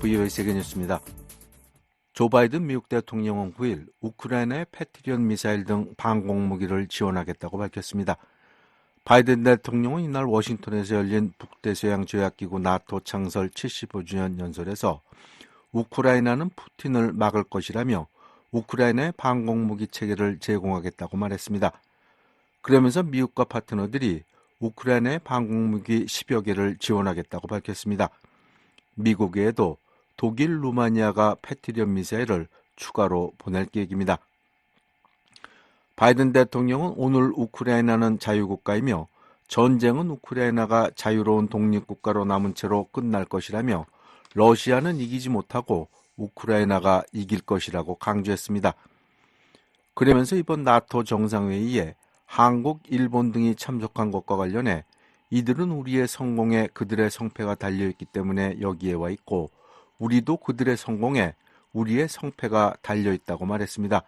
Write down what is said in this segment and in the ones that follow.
VOA 세계뉴스입니다. 조 바이든 미국 대통령은 9일 우크라이나에 패트리엇 미사일 등 방공무기를 지원하겠다고 밝혔습니다. 바이든 대통령은 이날 워싱턴에서 열린 북대서양 조약기구 나토 창설 75주년 연설에서 우크라이나는 푸틴을 막을 것이라며 우크라이나의 방공무기 체계를 제공하겠다고 말했습니다. 그러면서 미국과 파트너들이 우크라이나의 방공무기 10여 개를 지원하겠다고 밝혔습니다. 미국 외에도 독일, 루마니아가 패트리엇 미사일을 추가로 보낼 계획입니다. 바이든 대통령은 오늘 우크라이나는 자유국가이며 전쟁은 우크라이나가 자유로운 독립국가로 남은 채로 끝날 것이라며 러시아는 이기지 못하고 우크라이나가 이길 것이라고 강조했습니다. 그러면서 이번 나토 정상회의에 한국, 일본 등이 참석한 것과 관련해 이들은 우리의 성공에 그들의 성패가 달려있기 때문에 여기에 와 있고 우리도 그들의 성공에 우리의 성패가 달려있다고 말했습니다.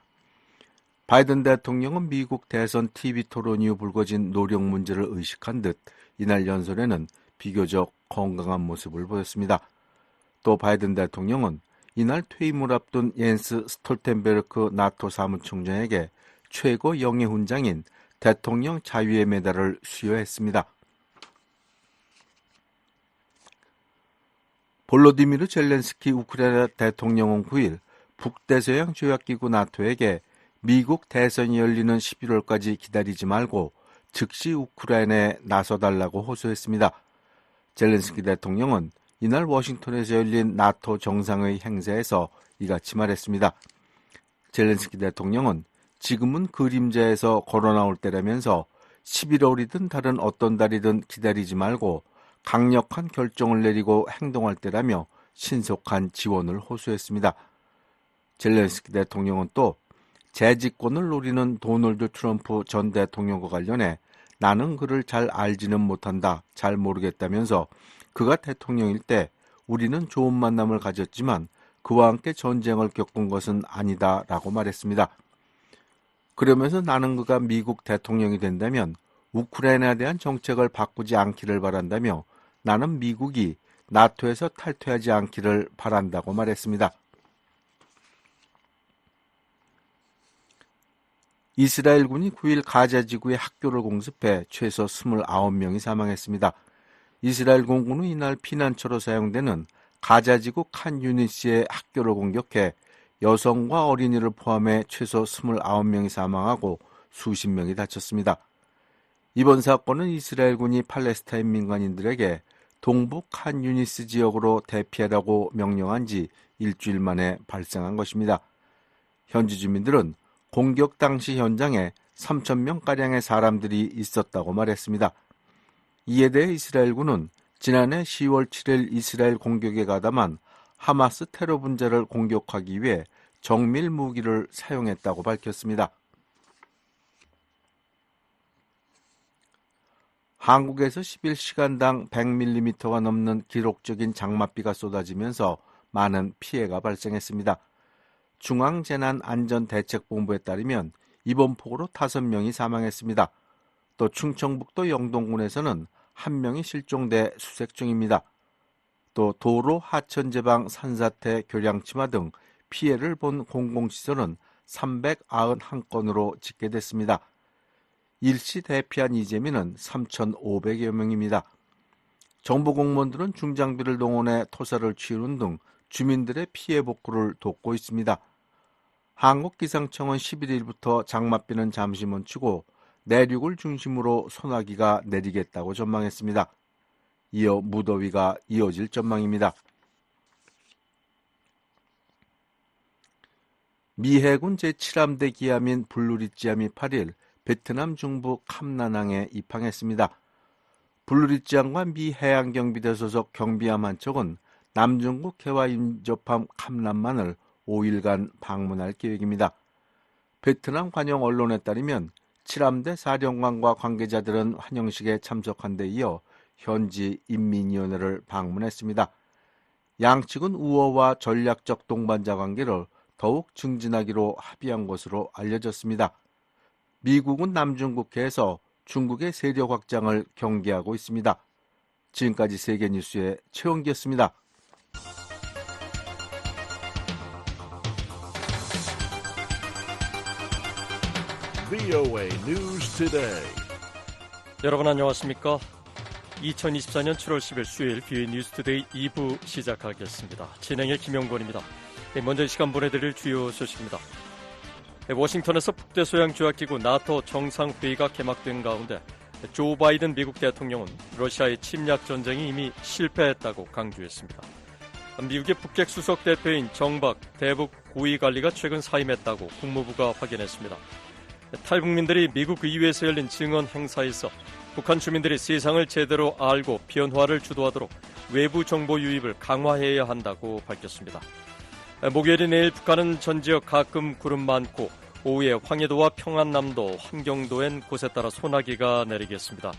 바이든 대통령은 미국 대선 TV 토론 이후 불거진 노령 문제를 의식한 듯 이날 연설에는 비교적 건강한 모습을 보였습니다. 또 바이든 대통령은 이날 퇴임을 앞둔 옌스 스톨텐베르크 나토 사무총장에게 최고 영예훈장인 대통령 자유의 메달을 수여했습니다. 볼로디미르 젤렌스키 우크라이나 대통령은 9일 북대서양 조약기구 나토에게 미국 대선이 열리는 11월까지 기다리지 말고 즉시 우크라이나에 나서달라고 호소했습니다. 젤렌스키 대통령은 이날 워싱턴에서 열린 나토 정상회의 행사에서 이같이 말했습니다. 젤렌스키 대통령은 지금은 그림자에서 걸어나올 때라면서 11월이든 다른 어떤 달이든 기다리지 말고 강력한 결정을 내리고 행동할 때라며 신속한 지원을 호소했습니다. 젤렌스키 대통령은 또 재집권을 노리는 도널드 트럼프 전 대통령과 관련해 나는 그를 잘 알지는 못한다, 잘 모르겠다면서 그가 대통령일 때 우리는 좋은 만남을 가졌지만 그와 함께 전쟁을 겪은 것은 아니다라고 말했습니다. 그러면서 나는 그가 미국 대통령이 된다면 우크라이나에 대한 정책을 바꾸지 않기를 바란다며 나는 미국이 나토에서 탈퇴하지 않기를 바란다고 말했습니다. 이스라엘군이 9일 가자 지구의 학교를 공습해 최소 29명이 사망했습니다. 이스라엘 공군은 이날 피난처로 사용되는 가자 지구 칸 유니스의 학교를 공격해 여성과 어린이를 포함해 최소 29명이 사망하고 수십 명이 다쳤습니다. 이번 사건은 이스라엘군이 팔레스타인 민간인들에게 동부 칸 유니스 지역으로 대피하라고 명령한 지 일주일 만에 발생한 것입니다. 현지 주민들은 공격 당시 현장에 3,000명가량의 사람들이 있었다고 말했습니다. 이에 대해 이스라엘군은 지난해 10월 7일 이스라엘 공격에 가담한 하마스 테러 분자를 공격하기 위해 정밀 무기를 사용했다고 밝혔습니다. 한국에서 11시간당 100mm가 넘는 기록적인 장맛비가 쏟아지면서 많은 피해가 발생했습니다. 중앙재난안전대책본부에 따르면 이번 폭우로 5명이 사망했습니다. 또 충청북도 영동군에서는 1명이 실종돼 수색 중입니다. 또 도로, 하천제방, 산사태, 교량치마 등 피해를 본 공공시설은 391건으로 집계됐습니다. 일시 대피한 이재민은 3,500여 명입니다. 정부 공무원들은 중장비를 동원해 토사를 치우는 등 주민들의 피해 복구를 돕고 있습니다. 한국기상청은 11일부터 장맛비는 잠시 멈추고 내륙을 중심으로 소나기가 내리겠다고 전망했습니다. 이어 무더위가 이어질 전망입니다. 미 해군 제7함대 기함인 블루리지함이 8일 베트남 중부 캄나낭에 입항했습니다. 블루리지함과 미 해양경비대 소속 경비함 한 척은 남중국 해와 인접함 캄남만을 5일간 방문할 계획입니다. 베트남 관영 언론에 따르면 7함대 사령관과 관계자들은 환영식에 참석한 데 이어 현지 인민위원회를 방문했습니다. 양측은 우호와 전략적 동반자 관계를 더욱 증진하기로 합의한 것으로 알려졌습니다. 미국은 남중국해에서 중국의 세력 확장을 경계하고 있습니다. 지금까지 세계뉴스의 최원기였습니다. VOA News Today. 여러분 안녕하십니까? 2024년 7월 10일 수요일 VOA 뉴스투데이 2부 시작하겠습니다. 진행의 김영권입니다. 먼저 이 시간 보내드릴 주요 소식입니다. 워싱턴에서 북대서양조약기구 나토 정상회의가 개막된 가운데 조 바이든 미국 대통령은 러시아의 침략 전쟁이 이미 실패했다고 강조했습니다. 미국의 북핵 수석 대표인 정박 대북 고위관리가 최근 사임했다고 국무부가 확인했습니다. 탈북민들이 미국 의회에서 열린 증언 행사에서 북한 주민들이 세상을 제대로 알고 변화를 주도하도록 외부 정보 유입을 강화해야 한다고 밝혔습니다. 목요일인 내일 북한은 전 지역 가끔 구름 많고 오후에 황해도와 평안남도, 함경도엔 곳에 따라 소나기가 내리겠습니다.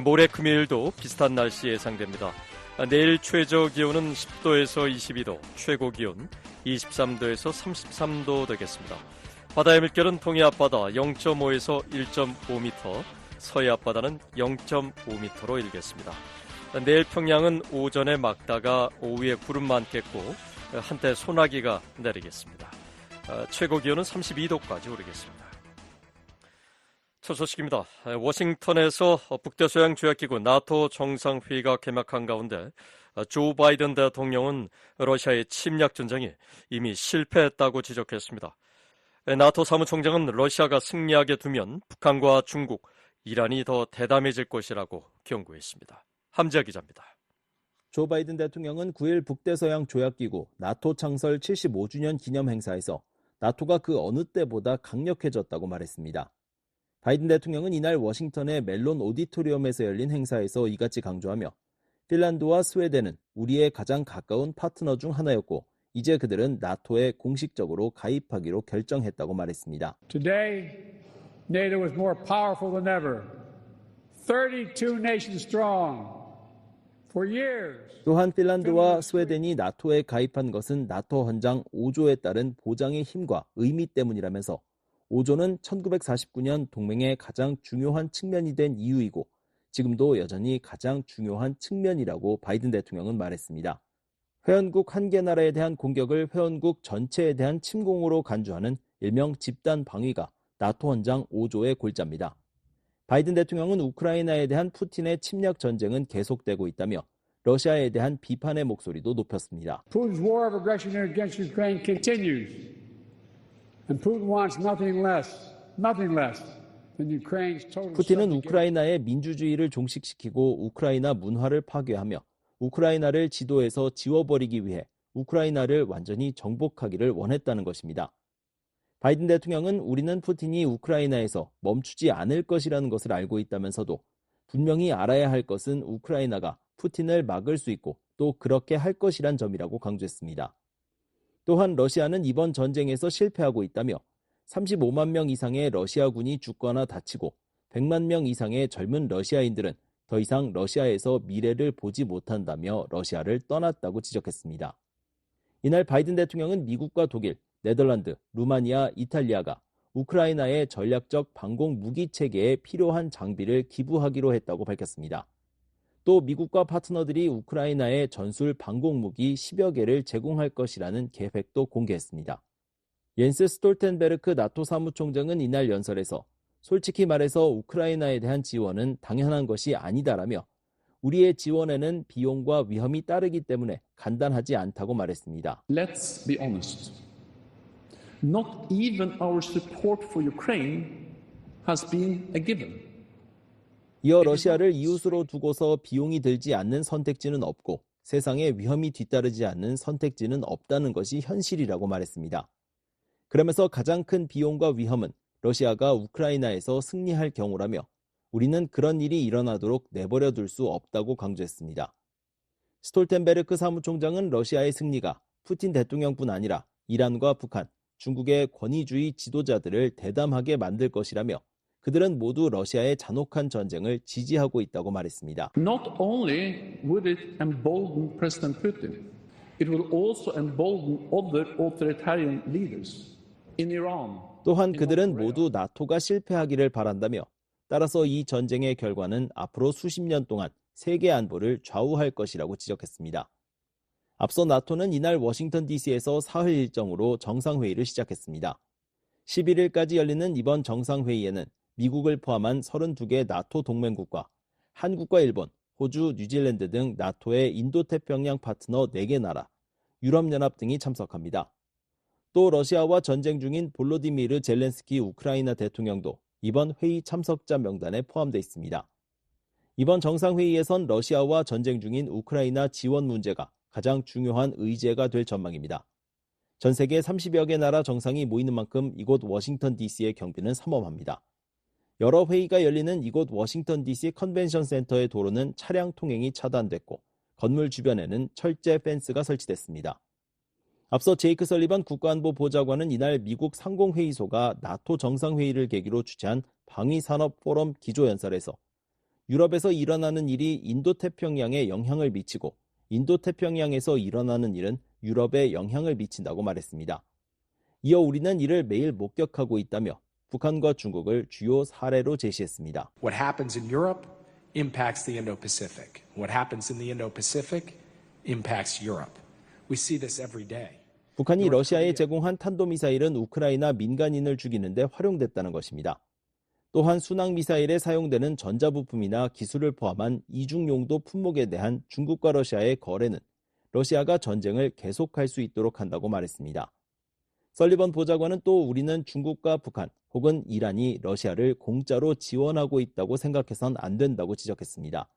모레 금요일도 비슷한 날씨 예상됩니다. 내일 최저 기온은 10도에서 22도, 최고 기온 23도에서 33도 되겠습니다. 바다의 물결은 동해 앞바다 0.5에서 1.5m, 서해 앞바다는 0.5m로 일겠습니다. 내일 평양은 오전에 맑다가 오후에 구름 많겠고 한때 소나기가 내리겠습니다. 최고 기온은 32도까지 오르겠습니다. 첫 소식입니다. 워싱턴에서 북대서양 조약기구 나토 정상회의가 개막한 가운데 조 바이든 대통령은 러시아의 침략 전쟁이 이미 실패했다고 지적했습니다. 나토 사무총장은 러시아가 승리하게 두면 북한과 중국, 이란이 더 대담해질 것이라고 경고했습니다. 함지아 기자입니다. 조 바이든 대통령은 9일 북대서양 조약기구 나토 창설 75주년 기념 행사에서 나토가 그 어느 때보다 강력해졌다고 말했습니다. 바이든 대통령은 이날 워싱턴의 멜론 오디토리움에서 열린 행사에서 이같이 강조하며 핀란드와 스웨덴은 우리의 가장 가까운 파트너 중 하나였고 이제 그들은 나토에 공식적으로 가입하기로 결정했다고 말했습니다. Today, NATO is more powerful than ever. 32 nations strong. For years. 또한 핀란드와 스웨덴이 나토에 가입한 것은 나토 헌장 5조에 따른 보장의 힘과 의미 때문이라면서 5조는 1949년 동맹의 가장 중요한 측면이 된 이유이고 지금도 여전히 가장 중요한 측면이라고 바이든 대통령은 말했습니다. 회원국 한 개 나라에 대한 공격을 회원국 전체에 대한 침공으로 간주하는 일명 집단 방위가 나토 헌장 5조의 골자입니다. 바이든 대통령은 우크라이나에 대한 푸틴의 침략 전쟁은 계속되고 있다며 러시아에 대한 비판의 목소리도 높였습니다. Putin's war of aggression against Ukraine continues. And Putin wants nothing less than Ukraine's total 푸틴은 우크라이나의 민주주의를 종식시키고 우크라이나 문화를 파괴하며 우크라이나를 지도에서 지워버리기 위해 우크라이나를 완전히 정복하기를 원했다는 것입니다. 바이든 대통령은 우리는 푸틴이 우크라이나에서 멈추지 않을 것이라는 것을 알고 있다면서도 분명히 알아야 할 것은 우크라이나가 푸틴을 막을 수 있고 또 그렇게 할 것이란 점이라고 강조했습니다. 또한 러시아는 이번 전쟁에서 실패하고 있다며 35만 명 이상의 러시아군이 죽거나 다치고 100만 명 이상의 젊은 러시아인들은 더 이상 러시아에서 미래를 보지 못한다며 러시아를 떠났다고 지적했습니다. 이날 바이든 대통령은 미국과 독일, 네덜란드, 루마니아, 이탈리아가 우크라이나의 전략적 방공 무기 체계에 필요한 장비를 기부하기로 했다고 밝혔습니다. 또 미국과 파트너들이 우크라이나에 전술 방공 무기 10여 개를 제공할 것이라는 계획도 공개했습니다. 옌스 스톨텐베르크 나토 사무총장은 이날 연설에서 솔직히 말해서 우크라이나에 대한 지원은 당연한 것이 아니다라며 우리의 지원에는 비용과 위험이 따르기 때문에 간단하지 않다고 말했습니다. Let's be honest. Not even our support for Ukraine has been a given. 이어 러시아를 이웃으로 두고서 비용이 들지 않는 선택지는 없고 세상에 위험이 뒤따르지 않는 선택지는 없다는 것이 현실이라고 말했습니다. 그러면서 가장 큰 비용과 위험은 러시아가 우크라이나에서 승리할 경우라며 우리는 그런 일이 일어나도록 내버려 둘 수 없다고 강조했습니다. 스톨텐베르크 사무총장은 러시아의 승리가 푸틴 대통령뿐 아니라 이란과 북한, 중국의 권위주의 지도자들을 대담하게 만들 것이라며 그들은 모두 러시아의 잔혹한 전쟁을 지지하고 있다고 말했습니다. Not only would it embolden President Putin, it will also embolden other authoritarian leaders in Iran. 또한 그들은 모두 나토가 실패하기를 바란다며 따라서 이 전쟁의 결과는 앞으로 수십 년 동안 세계 안보를 좌우할 것이라고 지적했습니다. 앞서 나토는 이날 워싱턴 DC에서 사흘 일정으로 정상회의를 시작했습니다. 11일까지 열리는 이번 정상회의에는 미국을 포함한 32개 나토 동맹국과 한국과 일본, 호주, 뉴질랜드 등 나토의 인도태평양 파트너 4개 나라, 유럽연합 등이 참석합니다. 또 러시아와 전쟁 중인 볼로디미르 젤렌스키 우크라이나 대통령도 이번 회의 참석자 명단에 포함되어 있습니다. 이번 정상회의에선 러시아와 전쟁 중인 우크라이나 지원 문제가 가장 중요한 의제가 될 전망입니다. 전 세계 30여 개 나라 정상이 모이는 만큼 이곳 워싱턴 DC의 경비는 삼엄합니다. 여러 회의가 열리는 이곳 워싱턴 DC 컨벤션 센터의 도로는 차량 통행이 차단됐고 건물 주변에는 철제 펜스가 설치됐습니다. 앞서 제이크 설리반 국가안보 보좌관은 이날 미국 상공회의소가 나토 정상회의를 계기로 주최한 방위산업 포럼 기조연설에서 유럽에서 일어나는 일이 인도태평양에 영향을 미치고 인도태평양에서 일어나는 일은 유럽에 영향을 미친다고 말했습니다. 이어 우리는 이를 매일 목격하고 있다며 북한과 중국을 주요 사례로 제시했습니다. What happens in Europe impacts the Indo-Pacific. What happens in the Indo-Pacific impacts Europe. We see this every day. 북한이 러시아에 제공한 탄도미사일은 우크라이나 민간인을 죽이는데 활용됐다는 것입니다. 또한 순항미사일에 사용되는 전자부품이나 기술을 포함한 이중용도 품목에 대한 중국과 러시아의 거래는 러시아가 전쟁을 계속할 수 있도록 한다고 말했습니다. 설리번 보좌관은 또 우리는 중국과 북한 혹은 이란이 러시아를 공짜로 지원하고 있다고 생각해선 안 된다고 지적했습니다.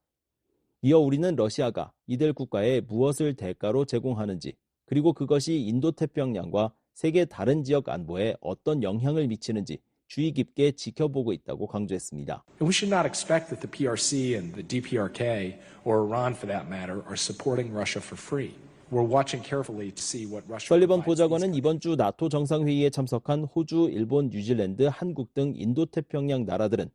이어 우리는 러시아가 이들 국가에 무엇을 대가로 제공하는지 그리고 그것이 인도태평양과 세계 다른 지역 안보에 어떤 영향을 미치는지 주의 깊게 지켜보고 있다고 강조했습니다. And we should not expect that the PRC and the DPRK, or Iran for that matter, are supporting Russia for free. We're watching carefully to see what Russia 설리번 provides 보좌관은 these 이번 주 나토 정상회의에 참석한 호주, 일본, 뉴질랜드, 한국 등 인도태평양 나라들은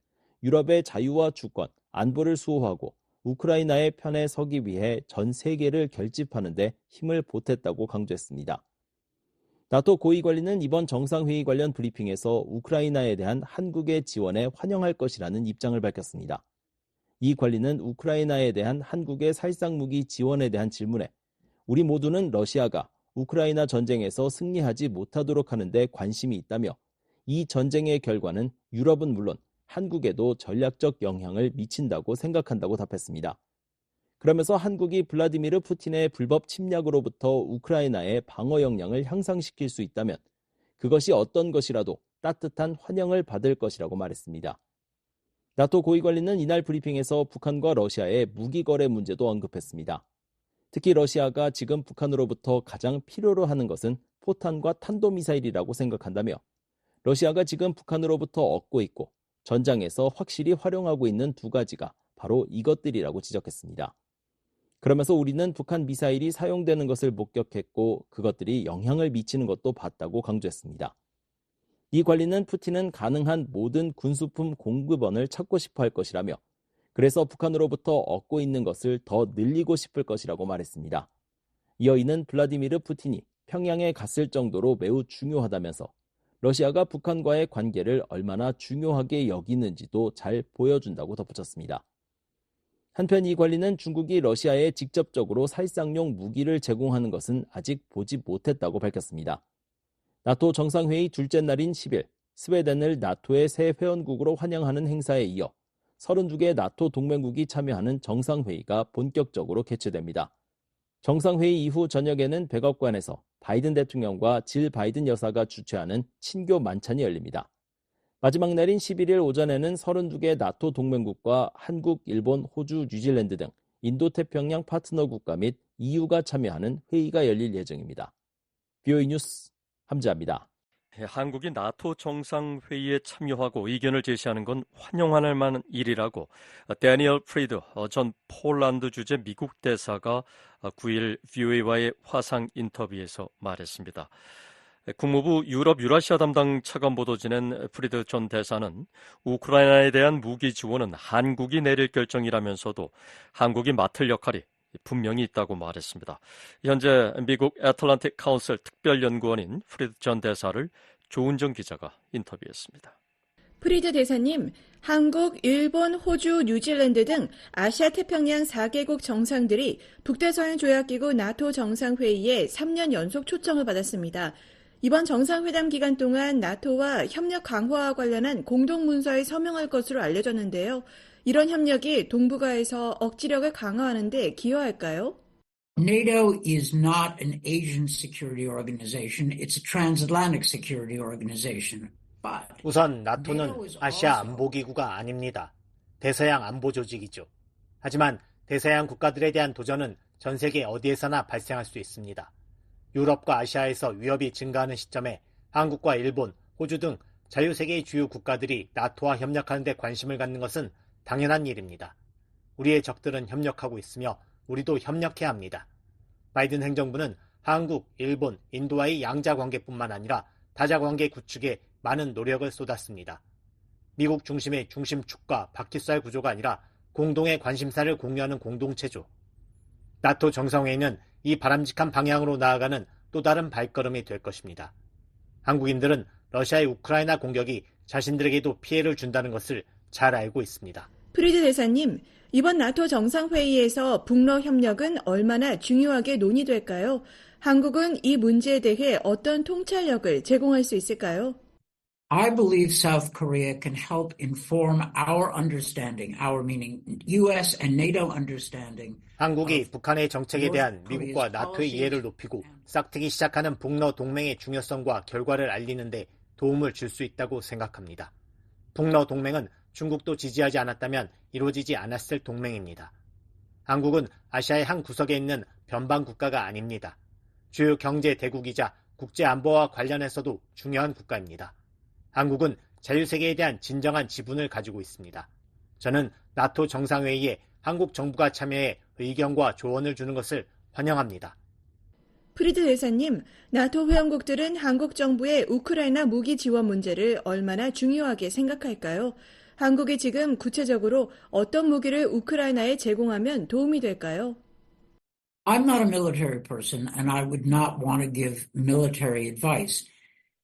유럽의 자유와 주권, 안보를 수호하고 우크라이나의 편에 서기 위해 전 세계를 결집하는 데 힘을 보탰다고 강조했습니다. 나토 고위 관리는 이번 정상회의 관련 브리핑에서 우크라이나에 대한 한국의 지원에 환영할 것이라는 입장을 밝혔습니다. 이 관리는 우크라이나에 대한 한국의 살상무기 지원에 대한 질문에 우리 모두는 러시아가 우크라이나 전쟁에서 승리하지 못하도록 하는 데 관심이 있다며 이 전쟁의 결과는 유럽은 물론 한국에도 전략적 영향을 미친다고 생각한다고 답했습니다. 그러면서 한국이 블라디미르 푸틴의 불법 침략으로부터 우크라이나의 방어 역량을 향상시킬 수 있다면 그것이 어떤 것이라도 따뜻한 환영을 받을 것이라고 말했습니다. 나토 고위관리는 이날 브리핑에서 북한과 러시아의 무기 거래 문제도 언급했습니다. 특히 러시아가 지금 북한으로부터 가장 필요로 하는 것은 포탄과 탄도미사일이라고 생각한다며 러시아가 지금 북한으로부터 얻고 있고 전장에서 확실히 활용하고 있는 두 가지가 바로 이것들이라고 지적했습니다. 그러면서 우리는 북한 미사일이 사용되는 것을 목격했고 그것들이 영향을 미치는 것도 봤다고 강조했습니다. 이 관리는 푸틴은 가능한 모든 군수품 공급원을 찾고 싶어 할 것이라며 그래서 북한으로부터 얻고 있는 것을 더 늘리고 싶을 것이라고 말했습니다. 이어 이는 블라디미르 푸틴이 평양에 갔을 정도로 매우 중요하다면서 러시아가 북한과의 관계를 얼마나 중요하게 여기는지도 잘 보여준다고 덧붙였습니다. 한편 이 관리는 중국이 러시아에 직접적으로 살상용 무기를 제공하는 것은 아직 보지 못했다고 밝혔습니다. 나토 정상회의 둘째 날인 10일 스웨덴을 나토의 새 회원국으로 환영하는 행사에 이어 32개 나토 동맹국이 참여하는 정상회의가 본격적으로 개최됩니다. 정상회의 이후 저녁에는 백악관에서 바이든 대통령과 질 바이든 여사가 주최하는 친교 만찬이 열립니다. 마지막 날인 11일 오전에는 32개 나토 동맹국과 한국, 일본, 호주, 뉴질랜드 등 인도태평양 파트너 국가 및 EU가 참여하는 회의가 열릴 예정입니다. BOE 뉴스 함지아입니다. 한국이 나토 정상회의에 참여하고 의견을 제시하는 건 환영할 만한 일이라고 데니얼 프리드 전 폴란드 주재 미국 대사가 9일 VOA와의 화상 인터뷰에서 말했습니다. 국무부 유럽 유라시아 담당 차관 보도진엔 프리드 전 대사는 우크라이나에 대한 무기 지원은 한국이 내릴 결정이라면서도 한국이 맡을 역할이 분명히 있다고 말했습니다. 현재 미국 애틀랜틱 카운슬 특별연구원인 프리드 전 대사를 조은정 기자가 인터뷰했습니다. 프리드 대사님, 한국, 일본, 호주, 뉴질랜드 등 아시아 태평양 4개국 정상들이 북대서양 조약기구 나토 정상회의에 3년 연속 초청을 받았습니다. 이번 정상회담 기간 동안 나토와 협력 강화와 관련한 공동문서에 서명할 것으로 알려졌는데요. 이런 협력이 동북아에서 억지력을 강화하는 데 기여할까요? NATO is not an Asian security organization. It's a transatlantic security organization. But 우선 나토는 아시아 안보기구가 아닙니다. 대서양 안보 조직이죠. 하지만 대서양 국가들에 대한 도전은 전 세계 어디에서나 발생할 수 있습니다. 유럽과 아시아에서 위협이 증가하는 시점에 한국과 일본, 호주 등 자유세계의 주요 국가들이 나토와 협력하는 데 관심을 갖는 것은 당연한 일입니다. 우리의 적들은 협력하고 있으며 우리도 협력해야 합니다. 바이든 행정부는 한국, 일본, 인도와의 양자 관계뿐만 아니라 다자 관계 구축에 많은 노력을 쏟았습니다. 미국 중심의 중심축과 바퀴살 구조가 아니라 공동의 관심사를 공유하는 공동체죠. 나토 정상회의는 이 바람직한 방향으로 나아가는 또 다른 발걸음이 될 것입니다. 한국인들은 러시아의 우크라이나 공격이 자신들에게도 피해를 준다는 것을 잘 알고 있습니다. 프리드 대사님, 이번 나토 정상회의에서 북러 협력은 얼마나 중요하게 논의될까요? 한국은 이 문제에 대해 어떤 통찰력을 제공할 수 있을까요? I believe South Korea can help inform our understanding, our meaning US and NATO understanding. 한국이 북한의 정책에 대한 미국과 나토의 이해를 높이고 싹트기 시작하는 북러 동맹의 중요성과 결과를 알리는 데 도움을 줄 수 있다고 생각합니다. 북러 동맹은 중국도 지지하지 않았다면 이루어지지 않았을 동맹입니다. 한국은 아시아의 한 구석에 있는 변방 국가가 아닙니다. 주요 경제 대국이자 국제 안보와 관련해서도 중요한 국가입니다. 한국은 자유세계에 대한 진정한 지분을 가지고 있습니다. 저는 나토 정상회의에 한국 정부가 참여해 의견과 조언을 주는 것을 환영합니다. 프리드 대사님, 나토 회원국들은 한국 정부의 우크라이나 무기 지원 문제를 얼마나 중요하게 생각할까요? 한국이 지금 구체적으로 어떤 무기를 우크라이나에 제공하면 도움이 될까요? I'm not a military person and I would not want to give military advice.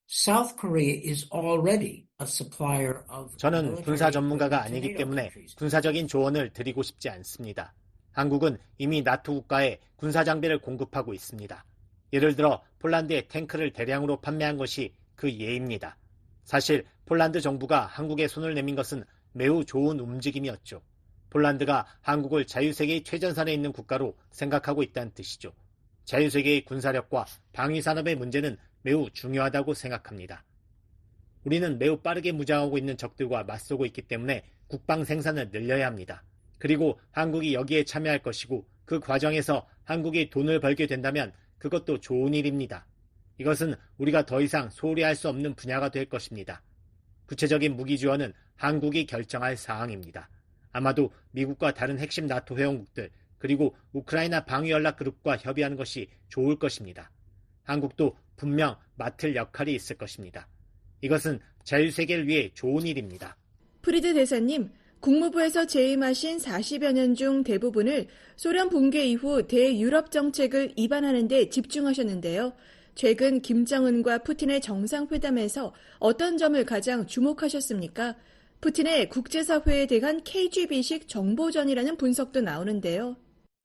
South Korea is already a supplier of 저는 군사 전문가가 아니기 때문에 군사적인 조언을 드리고 싶지 않습니다. 한국은 이미 나토 국가에 군사 장비를 공급하고 있습니다. 예를 들어 폴란드에 탱크를 대량으로 판매한 것이 그 예입니다. 사실 폴란드 정부가 한국에 손을 내민 것은 매우 좋은 움직임이었죠. 폴란드가 한국을 자유세계의 최전선에 있는 국가로 생각하고 있다는 뜻이죠. 자유세계의 군사력과 방위산업의 문제는 매우 중요하다고 생각합니다. 우리는 매우 빠르게 무장하고 있는 적들과 맞서고 있기 때문에 국방 생산을 늘려야 합니다. 그리고 한국이 여기에 참여할 것이고 그 과정에서 한국이 돈을 벌게 된다면 그것도 좋은 일입니다. 이것은 우리가 더 이상 소홀히 할 수 없는 분야가 될 것입니다. 구체적인 무기 지원은 한국이 결정할 사항입니다. 아마도 미국과 다른 핵심 나토 회원국들 그리고 우크라이나 방위연락그룹과 협의하는 것이 좋을 것입니다. 한국도 분명 맡을 역할이 있을 것입니다. 이것은 자유세계를 위해 좋은 일입니다. 프리드 대사님, 국무부에서 재임하신 40여 년 중 대부분을 소련 붕괴 이후 대유럽 정책을 입안하는 데 집중하셨는데요. 최근 김정은과 푸틴의 정상회담에서 어떤 점을 가장 주목하셨습니까? 푸틴의 국제사회에 대한 KGB식 정보전이라는 분석도 나오는데요.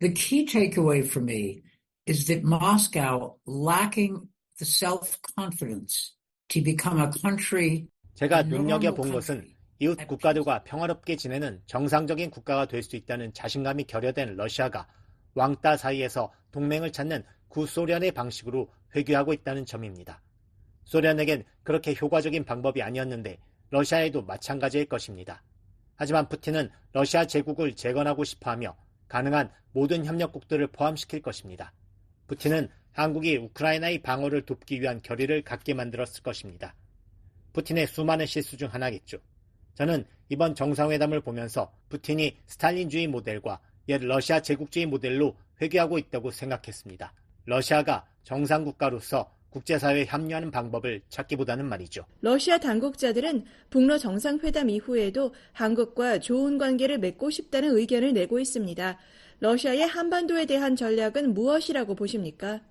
The key takeaway for me is that Moscow lacking the self-confidence to become a country. 제가 눈여겨본 것은 이웃 국가들과 평화롭게 지내는 정상적인 국가가 될 수 있다는 자신감이 결여된 러시아가 왕따 사이에서 동맹을 찾는 구소련의 방식으로 회귀하고 있다는 점입니다. 소련에겐 그렇게 효과적인 방법이 아니었는데 러시아에도 마찬가지일 것입니다. 하지만 푸틴은 러시아 제국을 재건하고 싶어하며 가능한 모든 협력국들을 포함시킬 것입니다. 푸틴은 한국이 우크라이나의 방어를 돕기 위한 결의를 갖게 만들었을 것입니다. 푸틴의 수많은 실수 중 하나겠죠. 저는 이번 정상회담을 보면서 푸틴이 스탈린주의 모델과 옛 러시아 제국주의 모델로 회귀하고 있다고 생각했습니다. 러시아가 정상국가로서 국제사회에 합류하는 방법을 찾기보다는 말이죠. 러시아 당국자들은 북러 정상회담 이후에도 한국과 좋은 관계를 맺고 싶다는 의견을 내고 있습니다. 러시아의 한반도에 대한 전략은 무엇이라고 보십니까?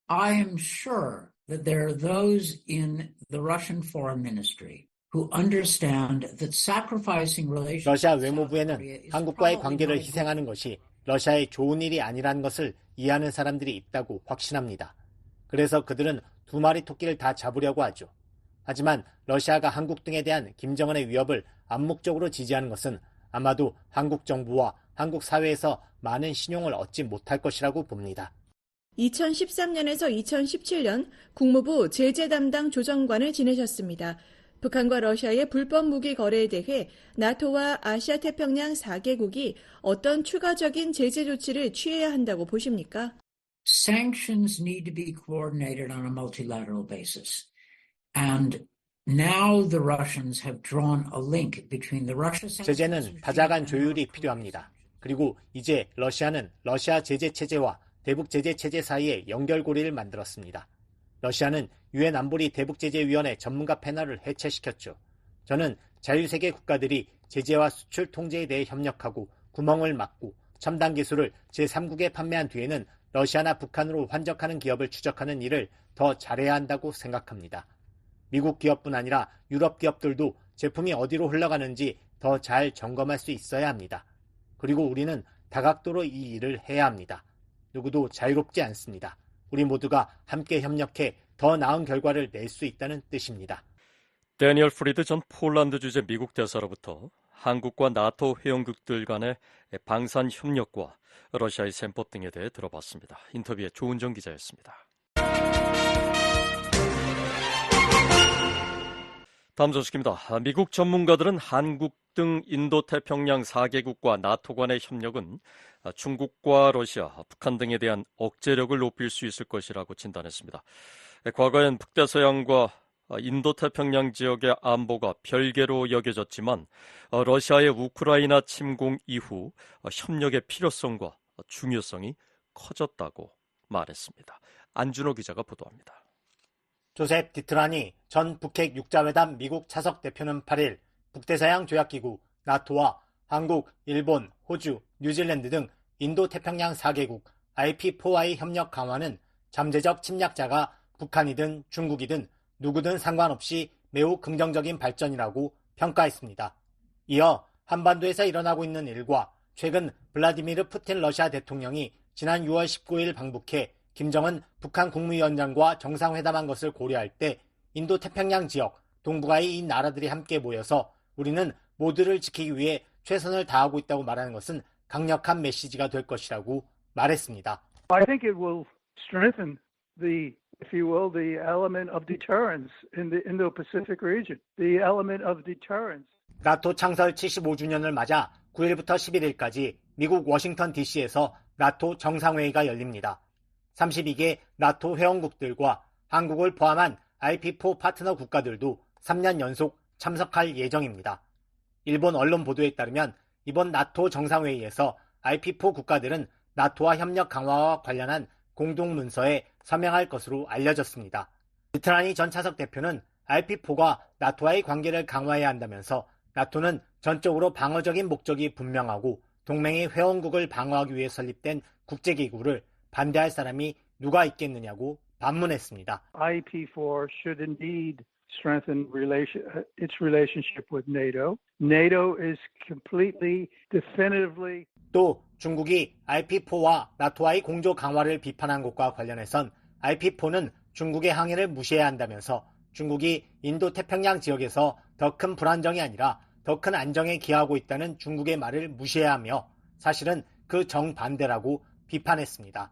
I am sure that there are those in the Russian Foreign Ministry who understand that sacrificing relations. 러시아 외무부에는 한국과의 관계를 희생하는 것이 러시아의 좋은 일이 아니라는 것을 이해하는 사람들이 있다고 확신합니다. 그래서 그들은 두 마리 토끼를 다 잡으려고 하죠. 하지만 러시아가 한국 등에 대한 김정은의 위협을 암묵적으로 지지하는 것은 아마도 한국 정부와 한국 사회에서 많은 신용을 얻지 못할 것이라고 봅니다. 2013년에서 2017년 국무부 제재 담당 조정관을 지내셨습니다. 북한과 러시아의 불법 무기 거래에 대해 나토와 아시아 태평양 4개국이 어떤 추가적인 제재 조치를 취해야 한다고 보십니까? Sanctions need to be coordinated on a multilateral basis. And now the Russians have drawn a link between the Russia 제재는 다자간 조율이 필요합니다. 그리고 이제 러시아는 러시아 제재 체제와 대북 제재 체제 사이에 연결고리를 만들었습니다. 러시아는 유엔 안보리 대북제재위원회 전문가 패널을 해체시켰죠. 저는 자유세계 국가들이 제재와 수출 통제에 대해 협력하고 구멍을 막고 첨단 기술을 제3국에 판매한 뒤에는 러시아나 북한으로 환적하는 기업을 추적하는 일을 더 잘해야 한다고 생각합니다. 미국 기업뿐 아니라 유럽 기업들도 제품이 어디로 흘러가는지 더 잘 점검할 수 있어야 합니다. 그리고 우리는 다각도로 이 일을 해야 합니다. 누구도 자유롭지 않습니다. 우리 모두가 함께 협력해 더 나은 결과를 낼 수 있다는 뜻입니다. 데니얼 프리드 전 폴란드 주재 미국 대사로부터 한국과 나토 회원국들 간의 방산 협력과 러시아의 셈법 등에 대해 들어봤습니다. 인터뷰의 조은정 기자였습니다. 다음 소식입니다. 미국 전문가들은 한국 등 인도태평양 4개국과 나토 간의 협력은 중국과 러시아, 북한 등에 대한 억제력을 높일 수 있을 것이라고 진단했습니다. 과거엔 북대서양과 인도태평양 지역의 안보가 별개로 여겨졌지만 러시아의 우크라이나 침공 이후 협력의 필요성과 중요성이 커졌다고 말했습니다. 안준호 기자가 보도합니다. 조셉 디트라니 전 북핵 육자회담 미국 차석 대표는 8일 북대서양 조약기구 나토와 한국, 일본, 호주, 뉴질랜드 등 인도태평양 4개국 IP4와의 협력 강화는 잠재적 침략자가 북한이든 중국이든 누구든 상관없이 매우 긍정적인 발전이라고 평가했습니다. 이어 한반도에서 일어나고 있는 일과 최근 블라디미르 푸틴 러시아 대통령이 지난 6월 19일 방북해 김정은 북한 국무위원장과 정상회담한 것을 고려할 때 인도태평양 지역 동북아의 이 나라들이 함께 모여서 우리는 모두를 지키기 위해 최선을 다하고 있다고 말하는 것은 강력한 메시지가 될 것이라고 말했습니다. I think it will strengthen the, if you will, the element of deterrence in the Indo-Pacific region. The element of deterrence. 나토 창설 75주년을 맞아 9일부터 11일까지 미국 워싱턴 DC에서 나토 정상회의가 열립니다. 32개 나토 회원국들과 한국을 포함한 IP4 파트너 국가들도 3년 연속 참석할 예정입니다. 일본 언론 보도에 따르면 이번 나토 정상회의에서 IP4 국가들은 나토와 협력 강화와 관련한 공동문서에 서명할 것으로 알려졌습니다. 디트라니 전 차석 대표는 IP4가 나토와의 관계를 강화해야 한다면서 나토는 전적으로 방어적인 목적이 분명하고 동맹의 회원국을 방어하기 위해 설립된 국제기구를 반대할 사람이 누가 있겠느냐고 반문했습니다. IP4 should indeed strengthen its relationship with NATO. NATO is completely, definitively. 또 중국이 IP4와 나토와의 공조 강화를 비판한 것과 관련해선 IP4는 중국의 항의를 무시해야 한다면서 중국이 인도태평양 지역에서 더 큰 불안정이 아니라 더 큰 안정에 기여하고 있다는 중국의 말을 무시해야 하며 사실은 그 정반대라고 비판했습니다.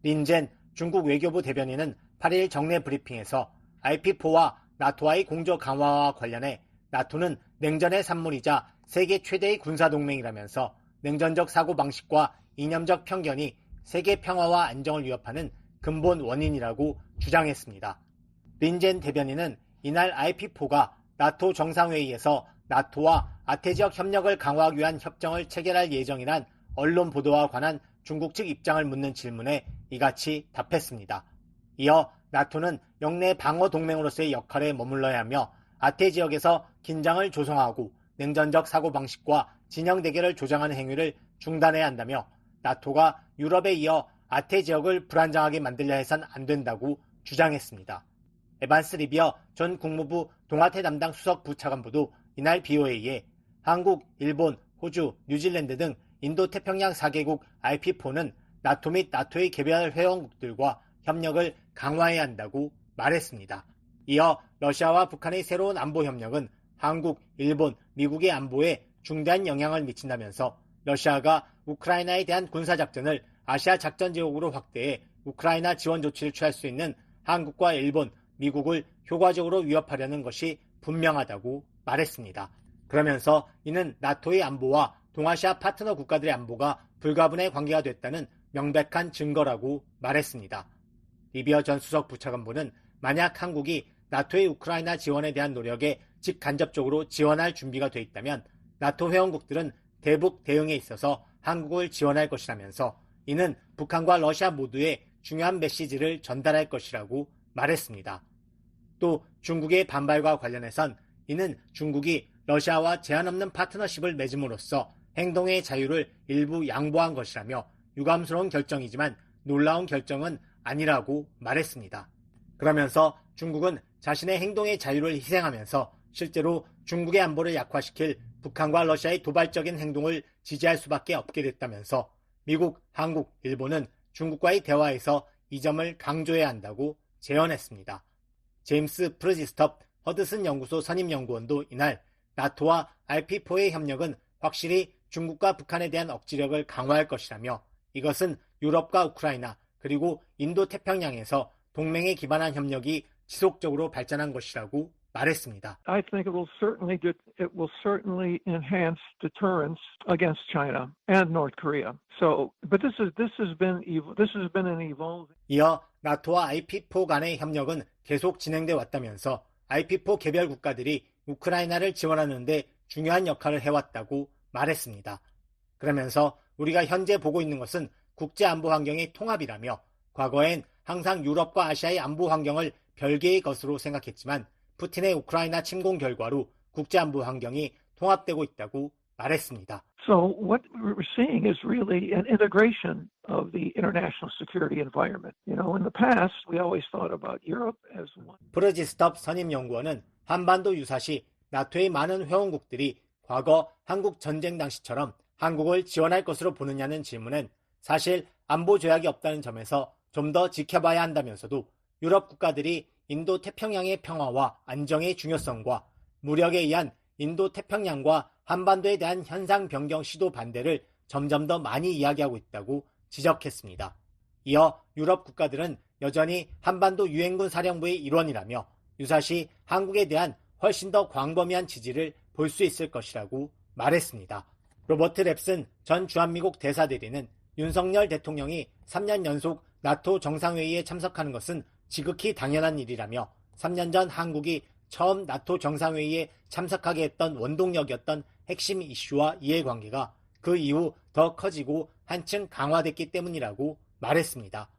린젠 중국 외교부 대변인은 8일 정례 브리핑에서 IP4와 나토와의 공조 강화와 관련해 나토는 냉전의 산물이자 세계 최대의 군사동맹이라면서 냉전적 사고방식과 이념적 편견이 세계 평화와 안정을 위협하는 근본 원인이라고 주장했습니다. 린젠 대변인은 이날 IP4가 나토 정상회의에서 나토와 아태지역 협력을 강화하기 위한 협정을 체결할 예정이란 언론 보도와 관한 중국 측 입장을 묻는 질문에 이같이 답했습니다. 이어 나토는 영내 방어 동맹으로서의 역할에 머물러야 하며 아태 지역에서 긴장을 조성하고 냉전적 사고방식과 진영 대결을 조장하는 행위를 중단해야 한다며 나토가 유럽에 이어 아태 지역을 불안정하게 만들려 해선 안 된다고 주장했습니다. 에반스 리비어 전 국무부 동아태 담당 수석 부차관보도 이날 BOA에 한국, 일본, 호주, 뉴질랜드 등 인도태평양 4개국 IP4는 나토 및 나토의 개별 회원국들과 협력을 강화해야 한다고 말했습니다. 이어 러시아와 북한의 새로운 안보 협력은 한국, 일본, 미국의 안보에 중대한 영향을 미친다면서 러시아가 우크라이나에 대한 군사작전을 아시아 작전지역으로 확대해 우크라이나 지원 조치를 취할 수 있는 한국과 일본, 미국을 효과적으로 위협하려는 것이 분명하다고 말했습니다. 그러면서 이는 나토의 안보와 동아시아 파트너 국가들의 안보가 불가분의 관계가 됐다는 명백한 증거라고 말했습니다. 리비어 전 수석 부차관보는 만약 한국이 나토의 우크라이나 지원에 대한 노력에 직간접적으로 지원할 준비가 돼 있다면 나토 회원국들은 대북 대응에 있어서 한국을 지원할 것이라면서 이는 북한과 러시아 모두에 중요한 메시지를 전달할 것이라고 말했습니다. 또 중국의 반발과 관련해선 이는 중국이 러시아와 제한 없는 파트너십을 맺음으로써 행동의 자유를 일부 양보한 것이라며 유감스러운 결정이지만 놀라운 결정은 아니라고 말했습니다. 그러면서 중국은 자신의 행동의 자유를 희생하면서 실제로 중국의 안보를 약화시킬 북한과 러시아의 도발적인 행동을 지지할 수밖에 없게 됐다면서 미국, 한국, 일본은 중국과의 대화에서 이 점을 강조해야 한다고 제언했습니다. 제임스 프르지스톱 허드슨 연구소 선임연구원도 이날 나토와 RP4의 협력은 확실히 중국과 북한에 대한 억지력을 강화할 것이라며 이것은 유럽과 우크라이나 그리고 인도태평양에서 동맹에 기반한 협력이 지속적으로 발전한 것이라고 말했습니다. I think it will certainly enhance deterrence against China and North Korea. But this has been an evolving. 이어 나토와 IP4 간의 협력은 계속 진행돼 왔다면서 IP4 개별 국가들이 우크라이나를 지원하는 데 중요한 역할을 해왔다고 말했습니다. 그러면서 우리가 현재 보고 있는 것은 국제 안보 환경의 통합이라며 과거엔 항상 유럽과 아시아의 안보 환경을 별개의 것으로 생각했지만 푸틴의 우크라이나 침공 결과로 국제 안보 환경이 통합되고 있다고 말했습니다. So what we're seeing is really an integration of the international security environment. In the past, we always thought about Europe as one. 프르지스톱 선임연구원은 한반도 유사시 나토의 많은 회원국들이 과거 한국 전쟁 당시처럼 한국을 지원할 것으로 보느냐는 질문엔 사실 안보 조약이 없다는 점에서 좀 더 지켜봐야 한다면서도 유럽 국가들이 인도 태평양의 평화와 안정의 중요성과 무력에 의한 인도 태평양과 한반도에 대한 현상 변경 시도 반대를 점점 더 많이 이야기하고 있다고 지적했습니다. 이어 유럽 국가들은 여전히 한반도 유엔군 사령부의 일원이라며 유사시 한국에 대한 훨씬 더 광범위한 지지를 볼 수 있을 것이라고 말했습니다. 로버트 랩슨 전 주한미국 대사대리는 윤석열 대통령이 3년 연속 나토 정상회의에 참석하는 것은 지극히 당연한 일이라며 3년 전 한국이 처음 나토 정상회의에 참석하게 했던 원동력이었던 핵심 이슈와 이해관계가 그 이후 더 커지고 한층 강화됐기 때문이라고 말했습니다.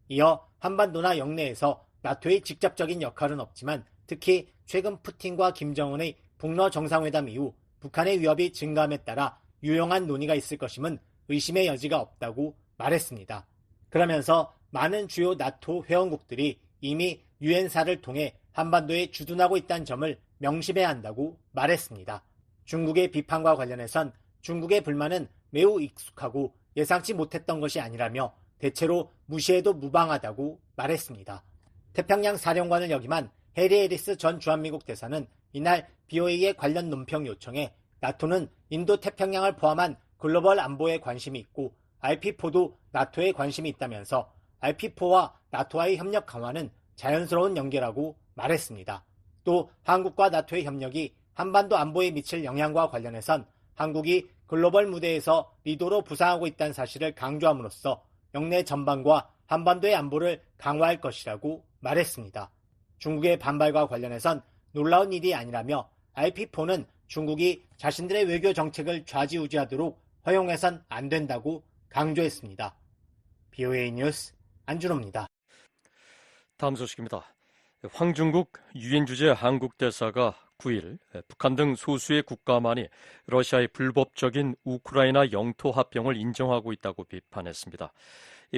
이어 한반도나 영내에서 나토의 직접적인 역할은 없지만 특히 최근 푸틴과 김정은의 북러 정상회담 이후 북한의 위협이 증가함에 따라 유용한 논의가 있을 것임은 의심의 여지가 없다고 말했습니다. 그러면서 많은 주요 나토 회원국들이 이미 유엔사를 통해 한반도에 주둔하고 있다는 점을 명심해야 한다고 말했습니다. 중국의 비판과 관련해선 중국의 불만은 매우 익숙하고 예상치 못했던 것이 아니라며 대체로 무시해도 무방하다고 말했습니다. 태평양 사령관을 역임한 해리 해리스 전 주한미국 대사는 이날 BOA의 관련 논평 요청에 나토는 인도 태평양을 포함한 글로벌 안보에 관심이 있고 RP4도 나토에 관심이 있다면서 RP4와 나토와의 협력 강화는 자연스러운 연계라고 말했습니다. 또 한국과 나토의 협력이 한반도 안보에 미칠 영향과 관련해선 한국이 글로벌 무대에서 리더로 부상하고 있다는 사실을 강조함으로써 영내 전반과 한반도의 안보를 강화할 것이라고 말했습니다. 중국의 반발과 관련해선 놀라운 일이 아니라며 RP4는 중국이 자신들의 외교 정책을 좌지우지하도록 허용해선 안 된다고 강조했습니다. BOA 뉴스 안준호입니다. 다음 소식입니다. 황중국 유엔 주재 한국 대사가 9일 북한 등 소수의 국가만이 러시아의 불법적인 우크라이나 영토 합병을 인정하고 있다고 비판했습니다.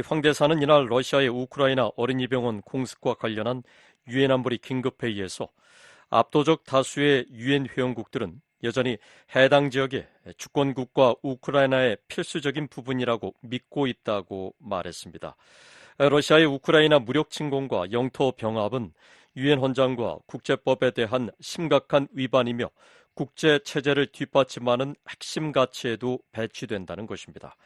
황 대사는 이날 러시아의 우크라이나 어린이병원 공습과 관련한 유엔 안보리 긴급회의에서 압도적 다수의 유엔 회원국들은 여전히 해당 지역의 주권국과 우크라이나의 필수적인 부분이라고 믿고 있다고 말했습니다. 러시아의 우크라이나 무력 침공과 영토 병합은 유엔 헌장과 국제법에 대한 심각한 위반이며 국제 체제를 뒷받침하는 핵심 가치에도 배치된다는 것입니다.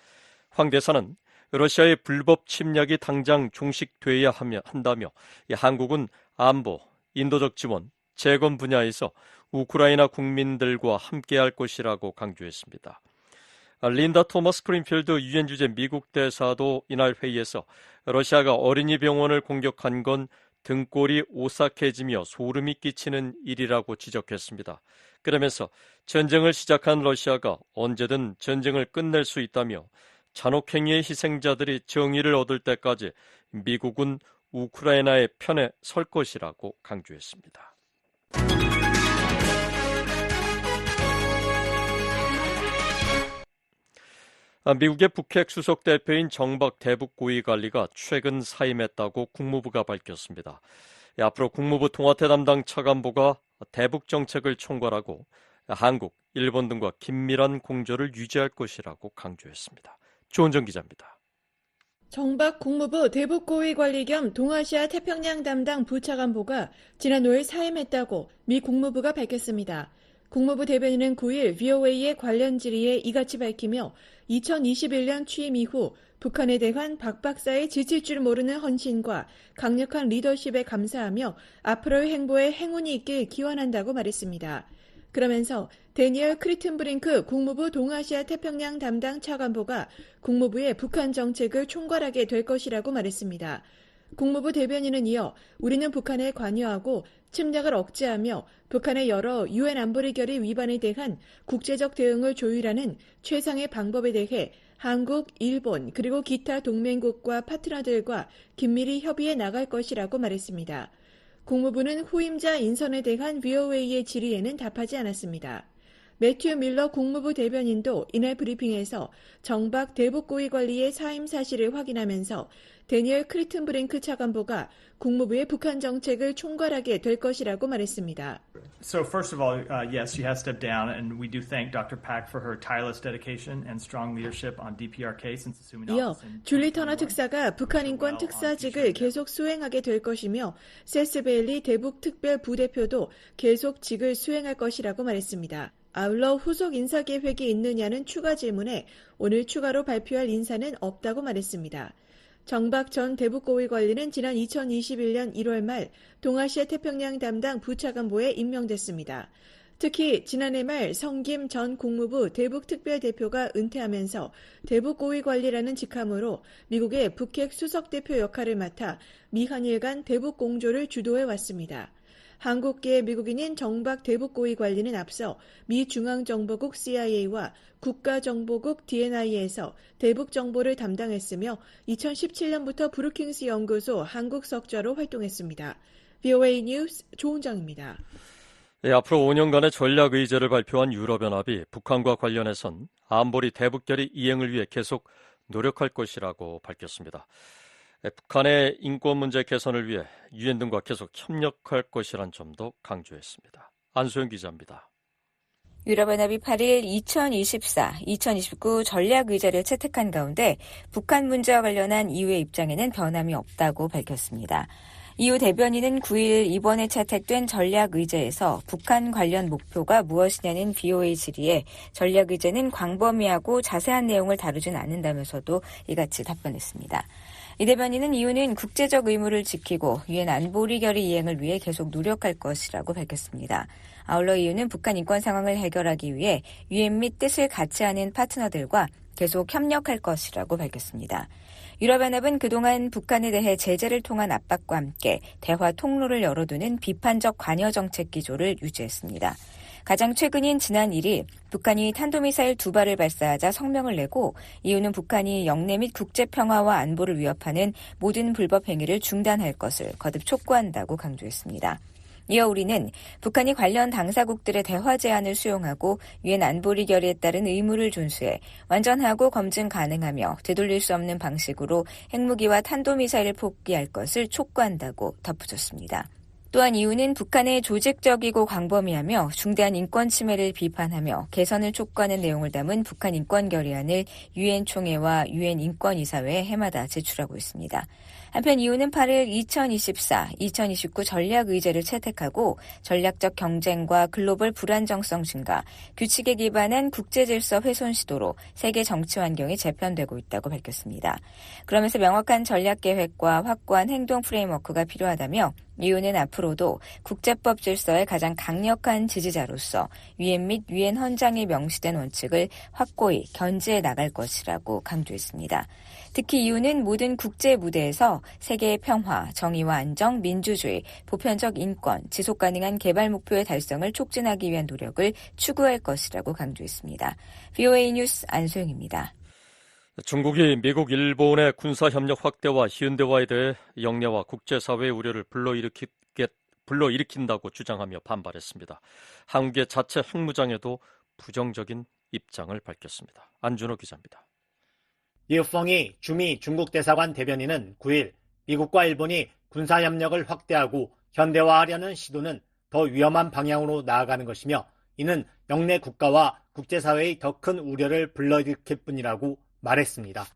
황 대사는 러시아의 불법 침략이 당장 종식돼야 한다며 한국은 안보, 인도적 지원, 재건 분야에서 우크라이나 국민들과 함께할 것이라고 강조했습니다. 린다 토머스 그린필드 유엔 주재 미국 대사도 이날 회의에서 러시아가 어린이 병원을 공격한 건 등골이 오싹해지며 소름이 끼치는 일이라고 지적했습니다. 그러면서 전쟁을 시작한 러시아가 언제든 전쟁을 끝낼 수 있다며 잔혹행위의 희생자들이 정의를 얻을 때까지 미국은 우크라이나의 편에 설 것이라고 강조했습니다. 미국의 북핵 수석 대표인 정박 대북 고위관리가 최근 사임했다고 국무부가 밝혔습니다. 앞으로 국무부 통화태 담당 차관보가 대북 정책을 총괄하고 한국, 일본 등과 긴밀한 공조를 유지할 것이라고 강조했습니다. 조은정 기자입니다. 정박 국무부 대북고위관리 겸 동아시아 태평양 담당 부차관보가 지난 5일 사임했다고 미 국무부가 밝혔습니다. 국무부 대변인은 9일 VOA의 관련 질의에 이같이 밝히며 2021년 취임 이후 북한에 대한 박 박사의 지칠 줄 모르는 헌신과 강력한 리더십에 감사하며 앞으로의 행보에 행운이 있길 기원한다고 말했습니다. 그러면서 데니얼 크리튼브링크 국무부 동아시아 태평양 담당 차관보가 국무부의 북한 정책을 총괄하게 될 것이라고 말했습니다. 국무부 대변인은 이어 우리는 북한에 관여하고 침략을 억제하며 북한의 여러 유엔 안보리 결의 위반에 대한 국제적 대응을 조율하는 최상의 방법에 대해 한국, 일본 그리고 기타 동맹국과 파트너들과 긴밀히 협의해 나갈 것이라고 말했습니다. 국무부는 후임자 인선에 대한 VOA의 질의에는 답하지 않았습니다. 매튜 밀러 국무부 대변인도 이날 브리핑에서 정박 대북고위관리의 사임 사실을 확인하면서 데니얼 크리튼브링크 차관보가 국무부의 북한 정책을 총괄하게 될 것이라고 말했습니다. So first of all, yes, she has stepped down, and we do thank Dr. Pak for her tireless dedication and strong leadership on DPRK since assuming 이어 office in 줄리 터너 특사가 북한 인권 특사직을 계속 수행하게 될 것이며 세스 베일리 대북 특별 부대표도 계속 직을 수행할 것이라고 말했습니다. 아울러 후속 인사 계획이 있느냐는 추가 질문에 오늘 추가로 발표할 인사는 없다고 말했습니다. 정박 전 대북고위관리는 지난 2021년 1월 말 동아시아 태평양 담당 부차관보에 임명됐습니다. 특히 지난해 말 성김 전 국무부 대북특별대표가 은퇴하면서 대북고위관리라는 직함으로 미국의 북핵 수석대표 역할을 맡아 미한일 간 대북공조를 주도해 왔습니다. 한국계 미국인인 정박 대북고위관리는 앞서 미 중앙정보국 CIA와 국가정보국 DNI에서 대북정보를 담당했으며 2017년부터 브루킹스 연구소 한국석좌로 활동했습니다. VOA 뉴스 조은정입니다. 앞으로 5년간의 전략의제를 발표한 유럽연합이 북한과 관련해선 안보리 대북결의 이행을 위해 계속 노력할 것이라고 밝혔습니다. 북한의 인권 문제 개선을 위해 유엔 등과 계속 협력할 것이란 점도 강조했습니다. 안소영 기자입니다. 유럽연합이 8일 2024-2029 전략의제를 채택한 가운데 북한 문제와 관련한 EU의 입장에는 변함이 없다고 밝혔습니다. EU 대변인은 9일 이번에 채택된 전략의제에서 북한 관련 목표가 무엇이냐는 VOA 질의에 전략의제는 광범위하고 자세한 내용을 다루진 않는다면서도 이같이 답변했습니다. 이 대변인은 EU는 국제적 의무를 지키고 유엔 안보리 결의 이행을 위해 계속 노력할 것이라고 밝혔습니다. 아울러 EU는 북한 인권 상황을 해결하기 위해 유엔 및 뜻을 같이 하는 파트너들과 계속 협력할 것이라고 밝혔습니다. 유럽연합은 그동안 북한에 대해 제재를 통한 압박과 함께 대화 통로를 열어두는 비판적 관여 정책 기조를 유지했습니다. 가장 최근인 지난 1일 북한이 탄도미사일 2발을 발사하자 성명을 내고 EU는 북한이 영내 및 국제평화와 안보를 위협하는 모든 불법 행위를 중단할 것을 거듭 촉구한다고 강조했습니다. 이어 우리는 북한이 관련 당사국들의 대화 제안을 수용하고 유엔 안보리 결의에 따른 의무를 준수해 완전하고 검증 가능하며 되돌릴 수 없는 방식으로 핵무기와 탄도미사일을 포기할 것을 촉구한다고 덧붙였습니다. 또한 EU는 북한의 조직적이고 광범위하며 중대한 인권 침해를 비판하며 개선을 촉구하는 내용을 담은 북한 인권 결의안을 유엔 총회와 유엔 인권이사회에 해마다 제출하고 있습니다. 한편 이유는 8일 2024-2029 전략 의제를 채택하고 전략적 경쟁과 글로벌 불안정성 증가, 규칙에 기반한 국제 질서 훼손 시도로 세계 정치 환경이 재편되고 있다고 밝혔습니다. 그러면서 명확한 전략 계획과 확고한 행동 프레임워크가 필요하다며 이유는 앞으로도 국제법 질서의 가장 강력한 지지자로서 유엔 및 유엔 헌장에 명시된 원칙을 확고히 견지해 나갈 것이라고 강조했습니다. 특히 이유는 모든 국제 무대에서 세계의 평화, 정의와 안정, 민주주의, 보편적 인권, 지속가능한 개발 목표의 달성을 촉진하기 위한 노력을 추구할 것이라고 강조했습니다. VOA 뉴스 안소영입니다. 중국이 미국, 일본의 군사협력 확대와 현대화에 대해 영내와 국제사회의 우려를 불러일으킨다고 주장하며 반발했습니다. 한국의 자체 핵무장에도 부정적인 입장을 밝혔습니다. 안준호 기자입니다. 리우펑이 주미 중국 대사관 대변인은 9일 미국과 일본이 군사협력을 확대하고 현대화하려는 시도는 더 위험한 방향으로 나아가는 것이며 이는 영내 국가와 국제사회의 더 큰 우려를 불러일으킬 뿐이라고 말했습니다.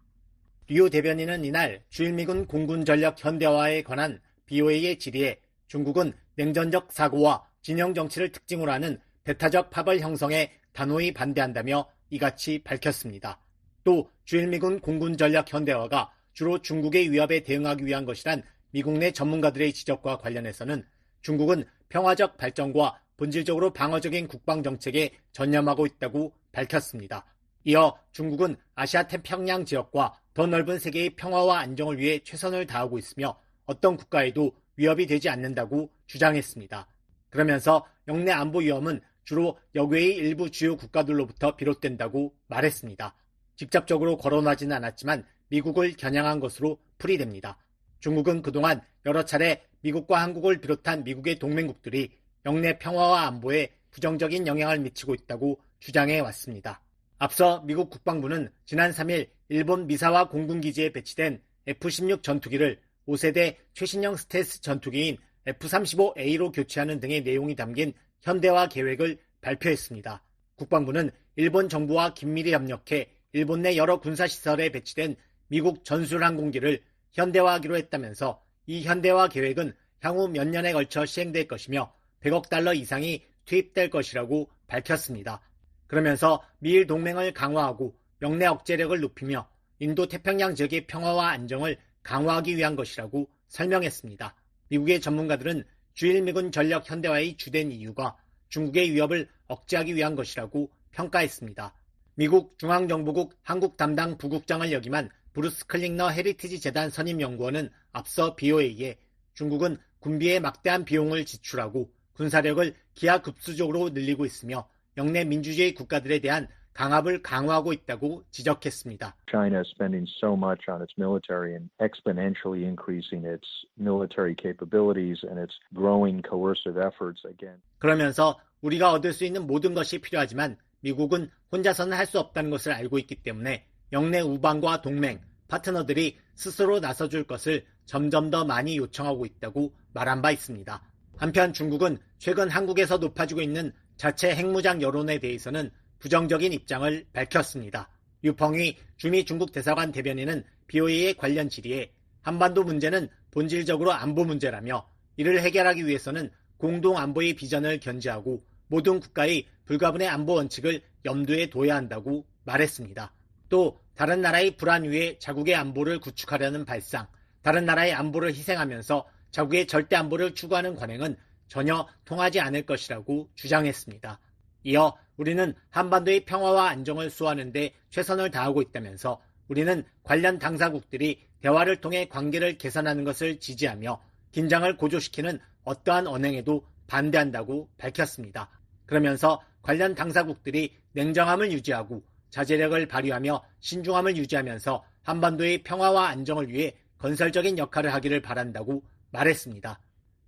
류 대변인은 이날 주일미군 공군 전력 현대화에 관한 BOA의 질의에 중국은 냉전적 사고와 진영 정치를 특징으로 하는 배타적 파벌 형성에 단호히 반대한다며 이같이 밝혔습니다. 또 주일미군 공군 전력 현대화가 주로 중국의 위협에 대응하기 위한 것이란 미국 내 전문가들의 지적과 관련해서는 중국은 평화적 발전과 본질적으로 방어적인 국방정책에 전념하고 있다고 밝혔습니다. 이어 중국은 아시아 태평양 지역과 더 넓은 세계의 평화와 안정을 위해 최선을 다하고 있으며 어떤 국가에도 위협이 되지 않는다고 주장했습니다. 그러면서 영내 안보 위험은 주로 역외의 일부 주요 국가들로부터 비롯된다고 말했습니다. 직접적으로 거론하지는 않았지만 미국을 겨냥한 것으로 풀이됩니다. 중국은 그동안 여러 차례 미국과 한국을 비롯한 미국의 동맹국들이 영내 평화와 안보에 부정적인 영향을 미치고 있다고 주장해 왔습니다. 앞서 미국 국방부는 지난 3일 일본 미사와 공군기지에 배치된 F-16 전투기를 5세대 최신형 스텔스 전투기인 F-35A로 교체하는 등의 내용이 담긴 현대화 계획을 발표했습니다. 국방부는 일본 정부와 긴밀히 협력해 일본 내 여러 군사시설에 배치된 미국 전술항공기를 현대화하기로 했다면서 이 현대화 계획은 향후 몇 년에 걸쳐 시행될 것이며 100억 달러 이상이 투입될 것이라고 밝혔습니다. 그러면서 미일 동맹을 강화하고 영내 억제력을 높이며 인도 태평양 지역의 평화와 안정을 강화하기 위한 것이라고 설명했습니다. 미국의 전문가들은 주일미군 전력 현대화의 주된 이유가 중국의 위협을 억제하기 위한 것이라고 평가했습니다. 미국 중앙정보국 한국 담당 부국장을 역임한 브루스 클링너 헤리티지 재단 선임연구원은 앞서 BOA에 중국은 군비에 막대한 비용을 지출하고 군사력을 기하급수적으로 늘리고 있으며 영내 민주주의 국가들에 대한 강압을 강화하고 있다고 지적했습니다. China is spending so much on its military and exponentially increasing its military capabilities and its growing coercive efforts again. 그러면서 우리가 얻을 수 있는 모든 것이 필요하지만 미국은 혼자서는 할 수 없다는 것을 알고 있기 때문에 영내 우방과 동맹, 파트너들이 스스로 나서줄 것을 점점 더 많이 요청하고 있다고 말한 바 있습니다. 한편 중국은 최근 한국에서 높아지고 있는 자체 핵무장 여론에 대해서는 부정적인 입장을 밝혔습니다. 유펑이 주미 중국 대사관 대변인은 BOA의 관련 질의에 한반도 문제는 본질적으로 안보 문제라며 이를 해결하기 위해서는 공동 안보의 비전을 견지하고 모든 국가의 불가분의 안보 원칙을 염두에 둬야 한다고 말했습니다. 또 다른 나라의 불안 위에 자국의 안보를 구축하려는 발상, 다른 나라의 안보를 희생하면서 자국의 절대 안보를 추구하는 관행은 전혀 통하지 않을 것이라고 주장했습니다. 이어 우리는 한반도의 평화와 안정을 수호하는 데 최선을 다하고 있다면서 우리는 관련 당사국들이 대화를 통해 관계를 개선하는 것을 지지하며 긴장을 고조시키는 어떠한 언행에도 반대한다고 밝혔습니다. 그러면서 관련 당사국들이 냉정함을 유지하고 자제력을 발휘하며 신중함을 유지하면서 한반도의 평화와 안정을 위해 건설적인 역할을 하기를 바란다고 말했습니다.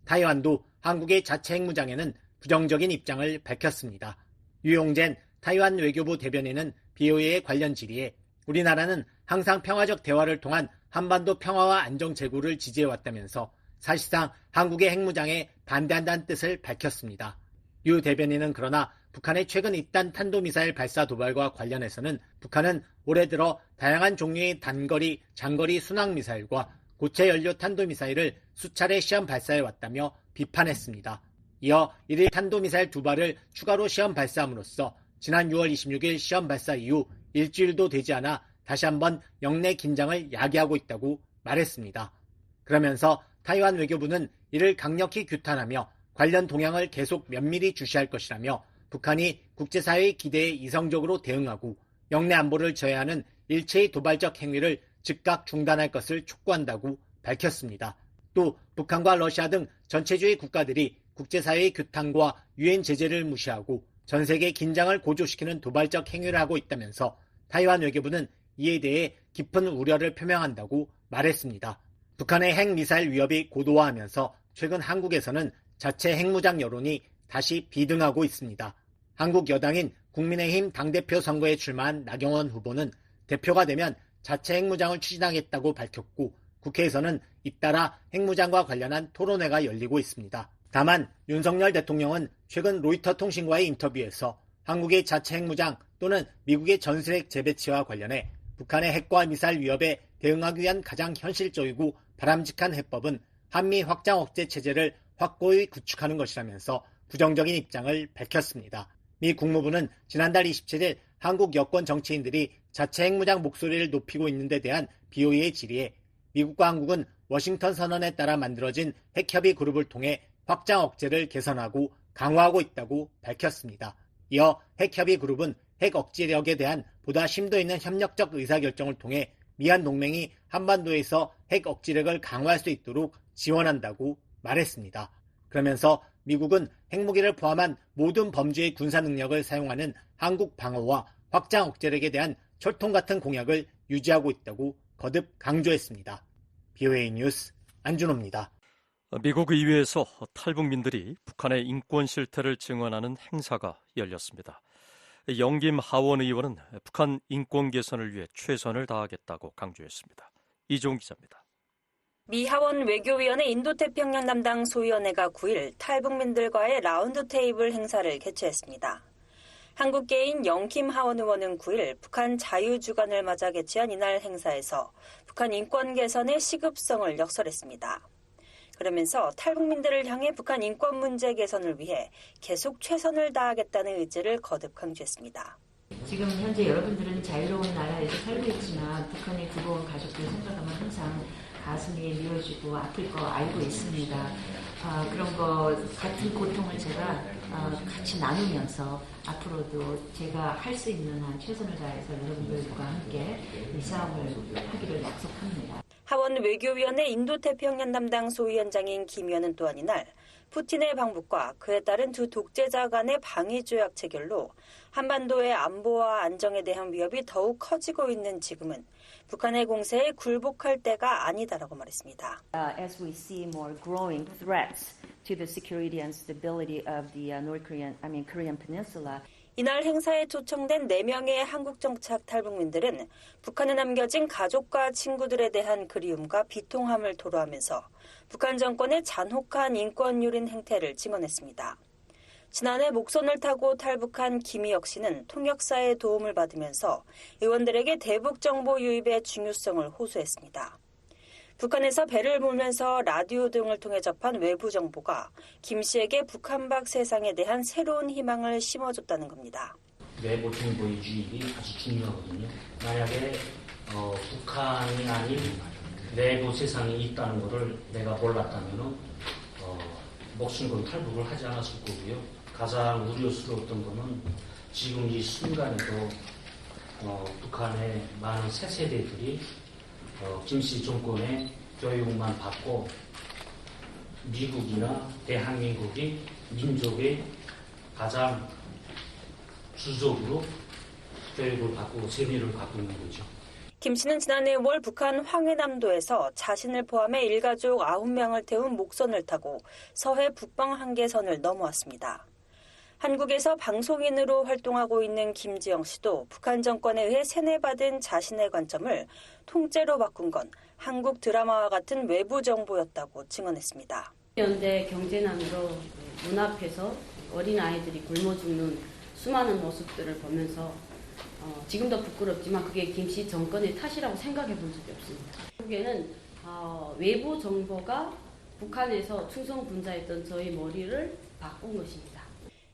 타이완도 한국의 자체 핵무장에는 부정적인 입장을 밝혔습니다. 유용젠 타이완 외교부 대변인은 BOA의 관련 질의에 우리나라는 항상 평화적 대화를 통한 한반도 평화와 안정 제고를 지지해왔다면서 사실상 한국의 핵무장에 반대한다는 뜻을 밝혔습니다. 유 대변인은 그러나 북한의 최근 잇단 탄도미사일 발사 도발과 관련해서는 북한은 올해 들어 다양한 종류의 단거리, 장거리 순항미사일과 고체 연료 탄도미사일을 수차례 시험 발사해왔다며 비판했습니다. 이어 1일 탄도미사일 2발을 추가로 시험 발사함으로써 지난 6월 26일 시험 발사 이후 일주일도 되지 않아 다시 한번 영내 긴장을 야기하고 있다고 말했습니다. 그러면서 타이완 외교부는 이를 강력히 규탄하며 관련 동향을 계속 면밀히 주시할 것이라며 북한이 국제사회의 기대에 이성적으로 대응하고 영내 안보를 저해하는 일체의 도발적 행위를 즉각 중단할 것을 촉구한다고 밝혔습니다. 또 북한과 러시아 등 전체주의 국가들이 국제사회의 규탄과 유엔 제재를 무시하고 전 세계 긴장을 고조시키는 도발적 행위를 하고 있다면서 타이완 외교부는 이에 대해 깊은 우려를 표명한다고 말했습니다. 북한의 핵미사일 위협이 고도화하면서 최근 한국에서는 자체 핵무장 여론이 다시 비등하고 있습니다. 한국 여당인 국민의힘 당대표 선거에 출마한 나경원 후보는 대표가 되면 자체 핵무장을 추진하겠다고 밝혔고 국회에서는 잇따라 핵무장과 관련한 토론회가 열리고 있습니다. 다만 윤석열 대통령은 최근 로이터 통신과의 인터뷰에서 한국의 자체 핵무장 또는 미국의 전술핵 재배치와 관련해 북한의 핵과 미사일 위협에 대응하기 위한 가장 현실적이고 바람직한 해법은 한미 확장 억제 체제를 확고히 구축하는 것이라면서 부정적인 입장을 밝혔습니다. 미 국무부는 지난달 27일 한국 여권 정치인들이 자체 핵무장 목소리를 높이고 있는 데 대한 BOE의 질의에 미국과 한국은 워싱턴 선언에 따라 만들어진 핵협의 그룹을 통해 확장 억제를 개선하고 강화하고 있다고 밝혔습니다. 이어 핵협의 그룹은 핵 억제력에 대한 보다 심도 있는 협력적 의사결정을 통해 미한 동맹이 한반도에서 핵 억제력을 강화할 수 있도록 지원한다고 말했습니다. 그러면서 미국은 핵무기를 포함한 모든 범주의 군사 능력을 사용하는 한국 방어와 확장 억제력에 대한 철통 같은 공약을 유지하고 있다고 거듭 강조했습니다. BOA 뉴스 안준호입니다. 미국 의회에서 탈북민들이 북한의 인권 실태를 증언하는 행사가 열렸습니다. 영김 하원 의원은 북한 인권 개선을 위해 최선을 다하겠다고 강조했습니다. 이종 기자입니다. 미 하원 외교위원회 인도태평양 담당 소위원회가 9일 탈북민들과의 라운드 테이블 행사를 개최했습니다. 한국계인 영김 하원 의원은 9일 북한 자유주간을 맞아 개최한 이날 행사에서 북한 인권 개선의 시급성을 역설했습니다. 그러면서 탈북민들을 향해 북한 인권 문제 개선을 위해 계속 최선을 다하겠다는 의지를 거듭 강조했습니다. 지금 현재 여러분들은 자유로운 나라에서 살고 있지만 북한의 부러운 가족들 생각하면 항상 가슴이 미어지고 아플 거 알고 있습니다. 그런 거 같은 고통을 제가 같이 나누면서 앞으로도 제가 할 수 있는 한 최선을 다해서 여러분들과 함께 이 싸움을 하기를 약속합니다. 하원 외교위원회 인도태평양 담당 소위원장인 김 의원은 또한 이날 푸틴의 방북과 그에 따른 두 독재자 간의 방위조약 체결로 한반도의 안보와 안정에 대한 위협이 더욱 커지고 있는 지금은 북한의 공세에 굴복할 때가 아니다라고 말했습니다. As we see more growing threats to the security and stability of the Korean Peninsula. 이날 행사에 초청된 4명의 한국 정착 탈북민들은 북한에 남겨진 가족과 친구들에 대한 그리움과 비통함을 토로하면서 북한 정권의 잔혹한 인권 유린 행태를 증언했습니다. 지난해 목선을 타고 탈북한 김희혁 씨는 통역사의 도움을 받으면서 의원들에게 대북 정보 유입의 중요성을 호소했습니다. 북한에서 배를 몰면서 라디오 등을 통해 접한 외부 정보가 김 씨에게 북한 밖 세상에 대한 새로운 희망을 심어줬다는 겁니다. 외부 정보의 유입이 아주 중요하거든요. 만약에 북한이 아닌 내부 세상이 있다는 것을 내가 몰랐다면 목숨 건 탈북을 하지 않았을 거고요. 가장 우려스러웠던 것은 지금 이 순간에도 북한의 많은 새 세대들이 김씨 정권의 교육만 받고 미국이나 대한민국이 민족의 가장 주적으로 교육을 받고 세뇌를 받고 있는 거죠. 김 씨는 지난해 5월 북한 황해남도에서 자신을 포함해 일가족 9명을 태운 목선을 타고 서해 북방 한계선을 넘어왔습니다. 한국에서 방송인으로 활동하고 있는 김지영 씨도 북한 정권에 의해 세뇌받은 자신의 관점을 통째로 바꾼 건 한국 드라마와 같은 외부 정보였다고 증언했습니다. 연대 경제난으로 문 앞에서 어린아이들이 굶어 죽는 수많은 모습들을 보면서 지금도 부끄럽지만 그게 김씨 정권의 탓이라고 생각해 본 적이 없습니다. 한국에는 외부 정보가 북한에서 충성 분자였던 저희 머리를 바꾼 것입니다.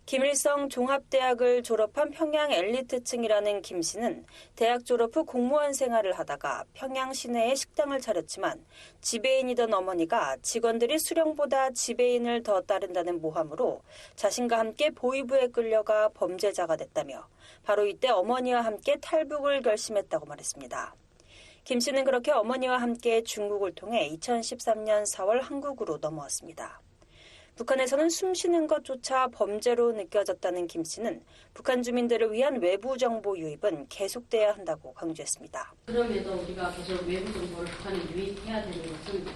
김일성 종합대학을 졸업한 평양 엘리트층이라는 김 씨는 대학 졸업 후 공무원 생활을 하다가 평양 시내에 식당을 차렸지만 지배인이던 어머니가 직원들이 수령보다 지배인을 더 따른다는 모함으로 자신과 함께 보위부에 끌려가 범죄자가 됐다며 바로 이때 어머니와 함께 탈북을 결심했다고 말했습니다. 김 씨는 그렇게 어머니와 함께 중국을 통해 2013년 4월 한국으로 넘어왔습니다. 북한에서는 숨쉬는 것조차 범죄로 느껴졌다는 김 씨는 북한 주민들을 위한 외부 정보 유입은 계속돼야 한다고 강조했습니다. 그럼에도 우리가 계속 외부 정보를 북한에 유입해야 되는 것은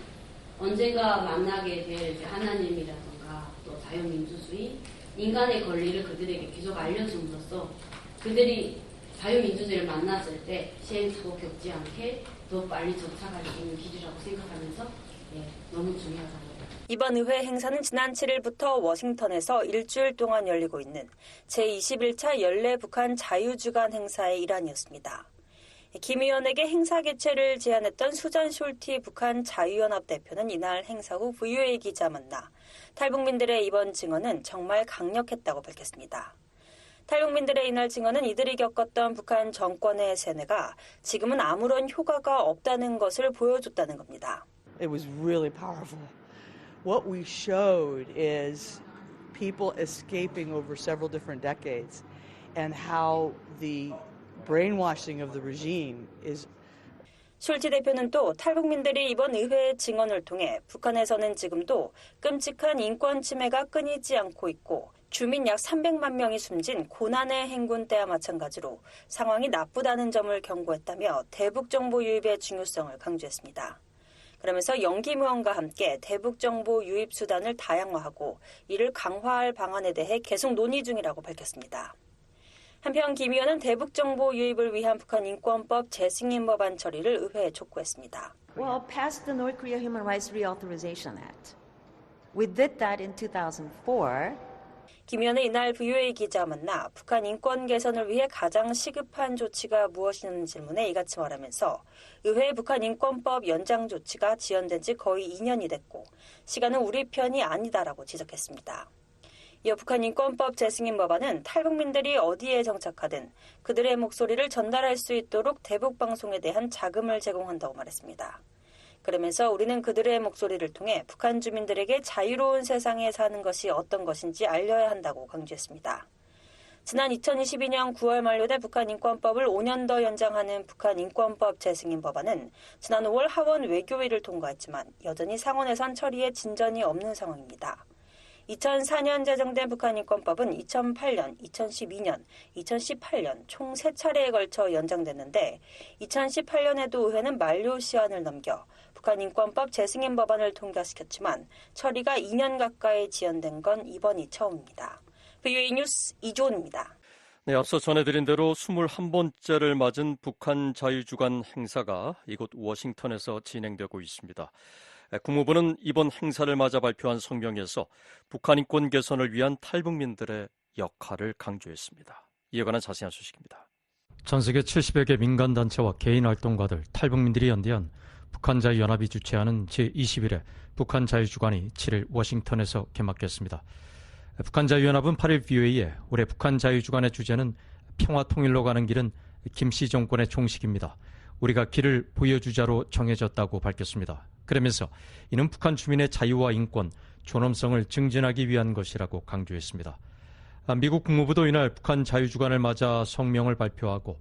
언젠가 만나게 될 하나님이라든가 또 자유민주주의, 인간의 권리를 그들에게 계속 알려줌으로써 그들이 자유민주주의를 만났을 때 시행착오 겪지 않게 더 빨리 정착할 수 있는 길이라고 생각하면서 너무 중요하다고. 이번 의회 행사는 지난 7일부터 워싱턴에서 일주일 동안 열리고 있는 제21차 연례 북한 자유주간 행사의 일환이었습니다. 김 의원에게 행사 개최를 제안했던 수잔 숄티 북한 자유연합 대표는 이날 행사 후 VOA 기자 만나 탈북민들의 이번 증언은 정말 강력했다고 밝혔습니다. 탈북민들의 이날 증언은 이들이 겪었던 북한 정권의 세뇌가 지금은 아무런 효과가 없다는 것을 보여줬다는 겁니다. It was really powerful. What we showed is people escaping over several different decades and how the brainwashing of the regime is. 숄티 대표는 또 탈북민들이 이번 의회 증언을 통해 북한에서는 지금도 끔찍한 인권 침해가 끊이지 않고 있고 주민 약 300만 명이 숨진 고난의 행군 때와 마찬가지로 상황이 나쁘다는 점을 경고했다며 대북 정보 유입의 중요성을 강조했습니다. 그러면서 영김 의원과 함께 대북 정보 유입 수단을 다양화하고 이를 강화할 방안에 대해 계속 논의 중이라고 밝혔습니다. 한편 김 의원은 대북 정보 유입을 위한 북한 인권법 재승인 법안 처리를 의회에 촉구했습니다. Well, passed the North Korea Human Rights Reauthorization Act. We did that in 2004. 김 의원은 이날 VOA 기자 만나 북한 인권 개선을 위해 가장 시급한 조치가 무엇이냐는 질문에 이같이 말하면서 의회 북한 인권법 연장 조치가 지연된 지 거의 2년이 됐고 시간은 우리 편이 아니다라고 지적했습니다. 이어 북한 인권법 재승인 법안은 탈북민들이 어디에 정착하든 그들의 목소리를 전달할 수 있도록 대북 방송에 대한 자금을 제공한다고 말했습니다. 그러면서 우리는 그들의 목소리를 통해 북한 주민들에게 자유로운 세상에 사는 것이 어떤 것인지 알려야 한다고 강조했습니다. 지난 2022년 9월 만료된 북한 인권법을 5년 더 연장하는 북한 인권법 재승인 법안은 지난 5월 하원 외교위를 통과했지만 여전히 상원에선 처리에 진전이 없는 상황입니다. 2004년 제정된 북한 인권법은 2008년, 2012년, 2018년 총 3차례에 걸쳐 연장됐는데 2018년에도 의회는 만료 시한을 넘겨 북한 인권법 재승인 법안을 통과시켰지만 처리가 2년 가까이 지연된 건 이번이 처음입니다. VOA 뉴스 이조은입니다. 네, 앞서 전해드린 대로 21번째를 맞은 북한 자유주간 행사가 이곳 워싱턴에서 진행되고 있습니다. 국무부는 이번 행사를 맞아 발표한 성명에서 북한 인권 개선을 위한 탈북민들의 역할을 강조했습니다. 이에 관한 자세한 소식입니다. 전 세계 70여 개 민간단체와 개인 활동가들, 탈북민들이 연대한 북한자유연합이 주최하는 제21회 북한자유주간이 7일 워싱턴에서 개막했습니다. 북한자유연합은 8일 VOA에 올해 북한자유주간의 주제는 평화통일로 가는 길은 김씨 정권의 종식입니다. 우리가 길을 보여주자로 정해졌다고 밝혔습니다. 그러면서 이는 북한 주민의 자유와 인권, 존엄성을 증진하기 위한 것이라고 강조했습니다. 미국 국무부도 이날 북한 자유주간을 맞아 성명을 발표하고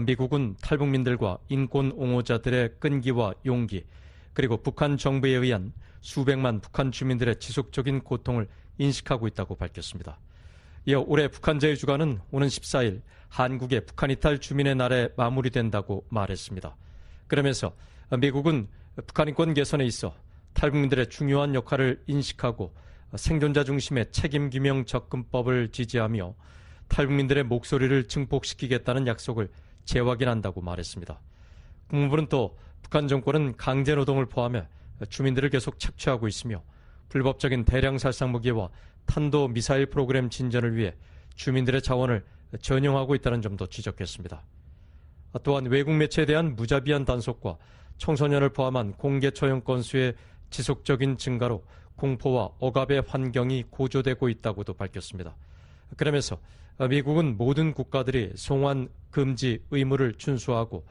미국은 탈북민들과 인권 옹호자들의 끈기와 용기 그리고 북한 정부에 의한 수백만 북한 주민들의 지속적인 고통을 인식하고 있다고 밝혔습니다. 이어 올해 북한 자유주간은 오는 14일 한국의 북한 이탈 주민의 날에 마무리된다고 말했습니다. 그러면서 미국은 북한 인권 개선에 있어 탈북민들의 중요한 역할을 인식하고 생존자 중심의 책임규명 접근법을 지지하며 탈북민들의 목소리를 증폭시키겠다는 약속을 재확인한다고 말했습니다. 국무부는 또 북한 정권은 강제노동을 포함해 주민들을 계속 착취하고 있으며 불법적인 대량 살상 무기와 탄도 미사일 프로그램 진전을 위해 주민들의 자원을 전용하고 있다는 점도 지적했습니다. 또한 외국 매체에 대한 무자비한 단속과 청소년을 포함한 공개 처형 건수의 지속적인 증가로 공포와 억압의 환경이 고조되고 있다고도 밝혔습니다. 그러면서 미국은 모든 국가들이 송환 금지 의무를 준수하고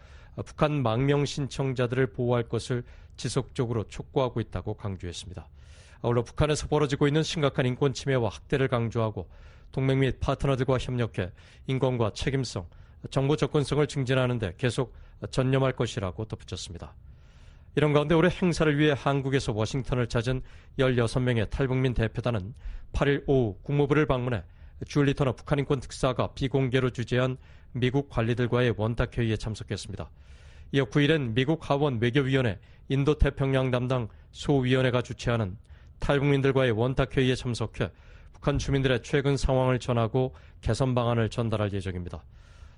북한 망명 신청자들을 보호할 것을 지속적으로 촉구하고 있다고 강조했습니다. 아울러 북한에서 벌어지고 있는 심각한 인권 침해와 학대를 강조하고 동맹 및 파트너들과 협력해 인권과 책임성, 정보 접근성을 증진하는 데 계속 전념할 것이라고 덧붙였습니다. 이런 가운데 올해 행사를 위해 한국에서 워싱턴을 찾은 16명의 탈북민 대표단은 8일 오후 국무부를 방문해 줄리 터너 북한인권 특사가 비공개로 주재한 미국 관리들과의 원탁회의에 참석했습니다. 이어 9일엔 미국 하원 외교위원회 인도태평양 담당 소위원회가 주최하는 탈북민들과의 원탁회의에 참석해 북한 주민들의 최근 상황을 전하고 개선 방안을 전달할 예정입니다.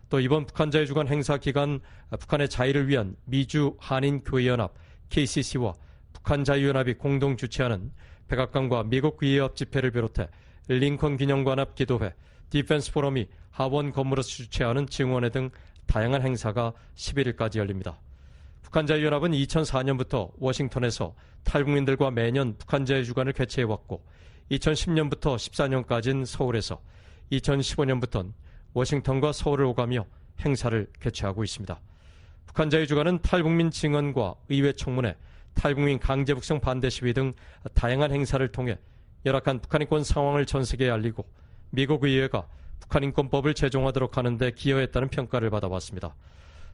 또 이번 북한 자유주간 행사 기간 북한의 자유를 위한 미주 한인교회연합 KCC와 북한 자유연합이 공동 주최하는 백악관과 미국 의회협 집회를 비롯해 링컨 기념관 앞 기도회, 디펜스 포럼이 하원 건물에서 주최하는 증원회 등 다양한 행사가 11일까지 열립니다. 북한 자유연합은 2004년부터 워싱턴에서 탈북민들과 매년 북한 자유주간을 개최해왔고 2010년부터 14년까지는 서울에서 2015년부터는 워싱턴과 서울을 오가며 행사를 개최하고 있습니다. 북한 자유주간은 탈북민 증언과 의회 청문회, 탈북민 강제 북송 반대 시위 등 다양한 행사를 통해 열악한 북한인권 상황을 전 세계에 알리고 미국 의회가 북한인권법을 제정하도록 하는 데 기여했다는 평가를 받아왔습니다.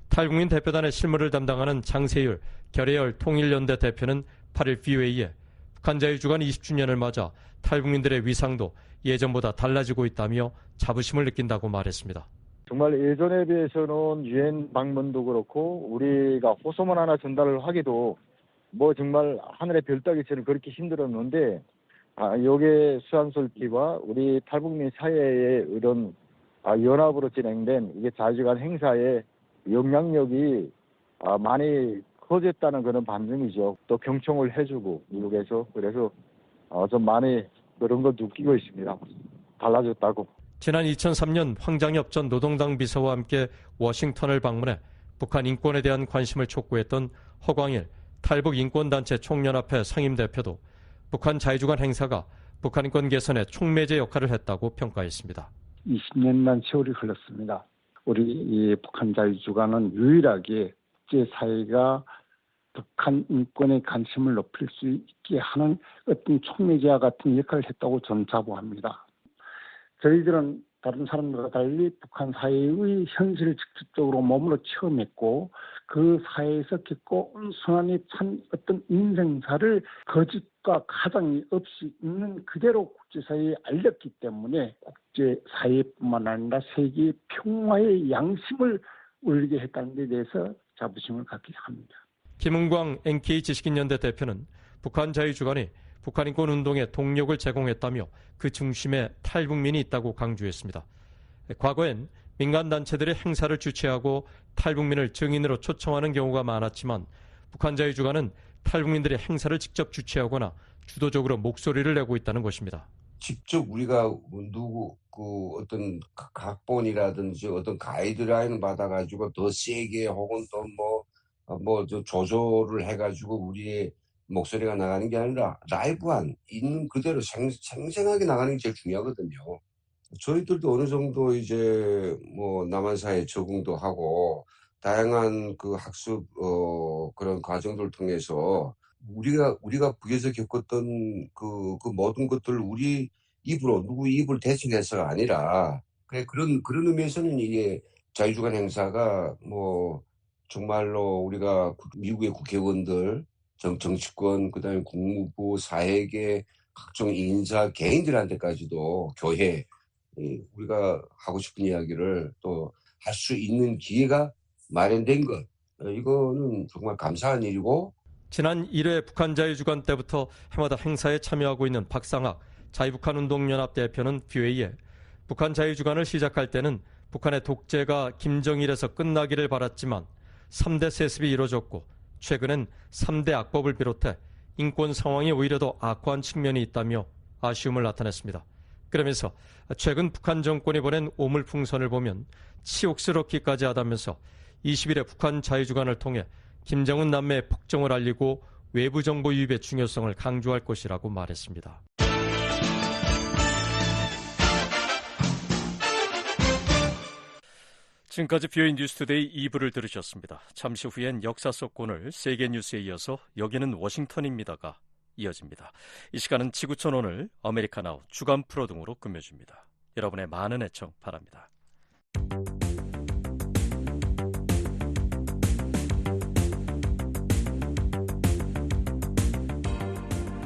탈북민 대표단의 실무를 담당하는 장세율 결의열 통일연대 대표는 8일 VOA에 북한 자유주간 20주년을 맞아 탈북민들의 위상도 예전보다 달라지고 있다며 자부심을 느낀다고 말했습니다. 정말 예전에 비해서는 유엔 방문도 그렇고 우리가 호소문 하나 전달을 하기도 뭐 정말 하늘의 별 따기처럼 그렇게 힘들었는데 여기에 수완솔티와 우리 탈북민 사회의 이런 연합으로 진행된 이게 자유주간 행사의 영향력이 많이 커졌다는 그런 반증이죠. 또 경청을 해주고 미국에서 그래서 좀 많이 그런 걸 느끼고 있습니다. 달라졌다고. 지난 2003년 황장엽 전 노동당 비서와 함께 워싱턴을 방문해 북한 인권에 대한 관심을 촉구했던 허광일 탈북인권단체 총연합회 상임대표도 북한 자유주간 행사가 북한 인권 개선에 촉매제 역할을 했다고 평가했습니다. 20년만 세월이 흘렀습니다. 우리 이 북한 자유주간은 유일하게 국제사회가 북한 인권에 관심을 높일 수 있게 하는 어떤 촉매제와 같은 역할을 했다고 저는 자부합니다. 저희들은 다른 사람들과 달리 북한 사회의 현실을 직접적으로 몸으로 체험했고 그 사회에서 겪고 순환이 찬 어떤 인생사를 거짓과 가장이 없이 있는 그대로 국제사회에 알렸기 때문에 국제사회뿐만 아니라 세계 평화의 양심을 울리게 했다는 데 대해서 자부심을 갖게 합니다. 김은광 NK지식인연대 대표는 북한 자유주간이 북한인권운동에 동력을 제공했다며 그 중심에 탈북민이 있다고 강조했습니다. 과거엔 민간단체들이 행사를 주최하고 탈북민을 증인으로 초청하는 경우가 많았지만 북한 자유주간은 탈북민들이 행사를 직접 주최하거나 주도적으로 목소리를 내고 있다는 것입니다. 직접 우리가 어떤 각본이라든지 어떤 가이드라인을 받아가지고 더 세게 혹은 또 뭐 조절을 해가지고 우리의 목소리가 나가는 게 아니라 라이브한 있는 그대로 생생하게 나가는 게 제일 중요하거든요. 저희들도 어느 정도 이제 뭐 남한사회에 적응도 하고 다양한 그 학습 그런 과정들을 통해서 우리가 북에서 겪었던 그 모든 것들을 우리 입으로 누구 입을 대신해서가 아니라 그런 의미에서는 이게 자유주간 행사가 뭐 정말로 우리가 미국의 국회의원들 정치권, 그다음에 국무부, 사회계, 각종 인사, 개인들한테까지도 교회, 우리가 하고 싶은 이야기를 또 할 수 있는 기회가 마련된 것, 이거는 정말 감사한 일이고. 지난 1회 북한 자유주간 때부터 해마다 행사에 참여하고 있는 박상학 자유북한운동연합 대표는 VOA에 북한 자유주간을 시작할 때는 북한의 독재가 김정일에서 끝나기를 바랐지만 3대 세습이 이루어졌고 최근엔 3대 악법을 비롯해 인권 상황이 오히려 더 악화한 측면이 있다며 아쉬움을 나타냈습니다. 그러면서 최근 북한 정권이 보낸 오물풍선을 보면 치욕스럽기까지 하다면서 20일에 북한 자유주간을 통해 김정은 남매의 폭정을 알리고 외부 정보 유입의 중요성을 강조할 것이라고 말했습니다. 지금까지 BOA 뉴스투데이 2부를 들으셨습니다. 잠시 후엔 역사 속 오늘 세계뉴스에 이어서 여기는 워싱턴입니다가 이어집니다. 이 시간은 지구촌 오늘, 아메리카나우, 주간 프로 등으로 끝맺습니다. 여러분의 많은 애청 바랍니다.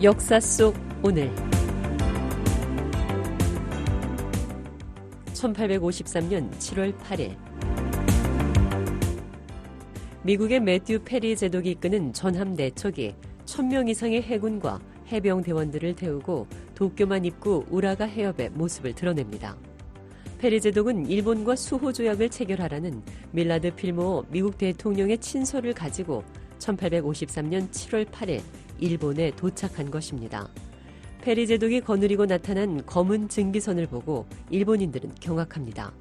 역사 속 오늘 1853년 7월 8일 미국의 매튜 페리 제독이 이끄는 전함 4척이 1000명 이상의 해군과 해병 대원들을 태우고 도쿄만 입구 우라가 해협의 모습을 드러냅니다. 페리 제독은 일본과 수호 조약을 체결하라는 밀라드 필모어 미국 대통령의 친서를 가지고 1853년 7월 8일 일본에 도착한 것입니다. 페리 제독이 거느리고 나타난 검은 증기선을 보고 일본인들은 경악합니다.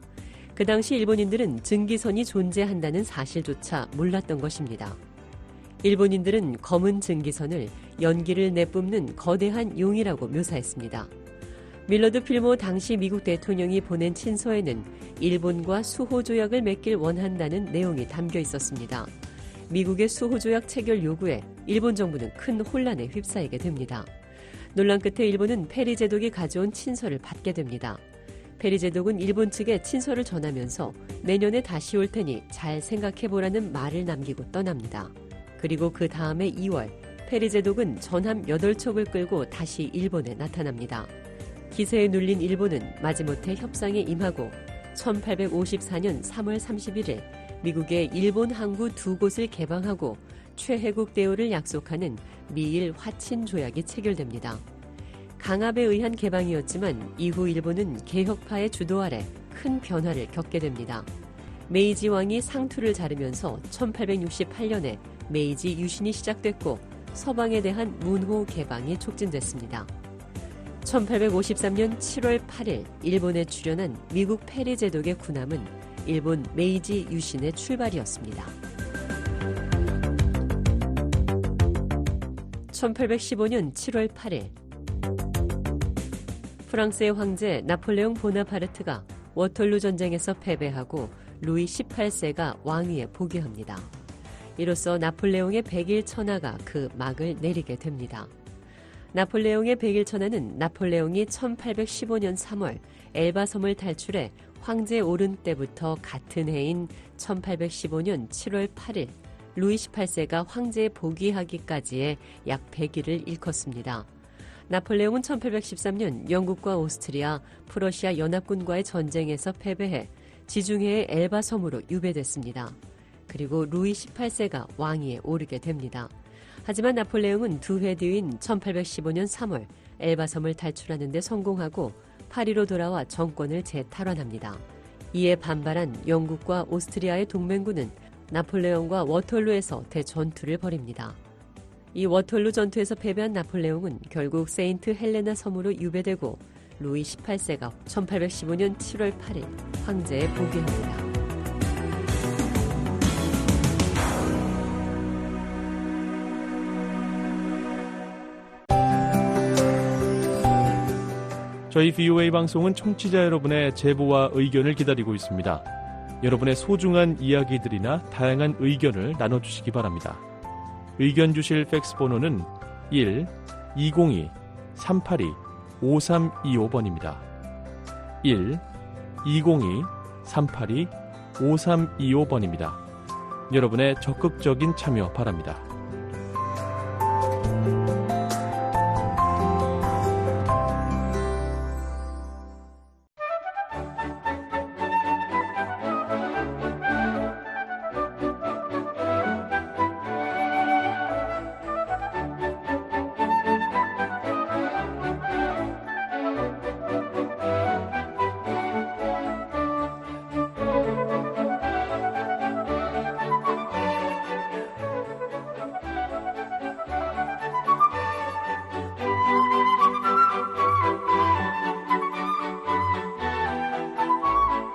그 당시 일본인들은 증기선이 존재한다는 사실조차 몰랐던 것입니다. 일본인들은 검은 증기선을 연기를 내뿜는 거대한 용이라고 묘사했습니다. 밀러드 필모 당시 미국 대통령이 보낸 친서에는 일본과 수호조약을 맺길 원한다는 내용이 담겨 있었습니다. 미국의 수호조약 체결 요구에 일본 정부는 큰 혼란에 휩싸이게 됩니다. 논란 끝에 일본은 페리 제독이 가져온 친서를 받게 됩니다. 페리 제독은 일본 측에 친서를 전하면서 내년에 다시 올 테니 잘 생각해보라는 말을 남기고 떠납니다. 그리고 그 다음해 2월 페리 제독은 전함 8척을 끌고 다시 일본에 나타납니다. 기세에 눌린 일본은 마지못해 협상에 임하고 1854년 3월 31일 미국의 일본 항구 2곳을 개방하고 최혜국 대우를 약속하는 미일 화친 조약이 체결됩니다. 강압에 의한 개방이었지만 이후 일본은 개혁파의 주도 아래 큰 변화를 겪게 됩니다. 메이지 왕이 상투를 자르면서 1868년에 메이지 유신이 시작됐고 서방에 대한 문호 개방이 촉진됐습니다. 1853년 7월 8일 일본에 출현한 미국 페리 제독의 군함은 일본 메이지 유신의 출발이었습니다. 1815년 7월 8일 프랑스의 황제 나폴레옹 보나파르트가 워털루 전쟁에서 패배하고 루이 18세가 왕위에 복위합니다. 이로써 나폴레옹의 백일 천하가 그 막을 내리게 됩니다. 나폴레옹의 백일 천하는 나폴레옹이 1815년 3월 엘바섬을 탈출해 황제에 오른 때부터 같은 해인 1815년 7월 8일 루이 18세가 황제에 복위하기까지의 약 100일을 일컫습니다. 나폴레옹은 1813년 영국과 오스트리아, 프러시아 연합군과의 전쟁에서 패배해 지중해의 엘바 섬으로 유배됐습니다. 그리고 루이 18세가 왕위에 오르게 됩니다. 하지만 나폴레옹은 2회 뒤인 1815년 3월 엘바 섬을 탈출하는 데 성공하고 파리로 돌아와 정권을 재탈환합니다. 이에 반발한 영국과 오스트리아의 동맹군은 나폴레옹과 워털루에서 대전투를 벌입니다. 이 워털루 전투에서 패배한 나폴레옹은 결국 세인트 헬레나 섬으로 유배되고 루이 18세가 1815년 7월 8일 황제에 복위합니다. 저희 BOA 방송은 청취자 여러분의 제보와 의견을 기다리고 있습니다. 여러분의 소중한 이야기들이나 다양한 의견을 나눠주시기 바랍니다. 의견 주실 팩스 번호는 1-202-382-5325번입니다. 1-202-382-5325번입니다. 여러분의 적극적인 참여 바랍니다.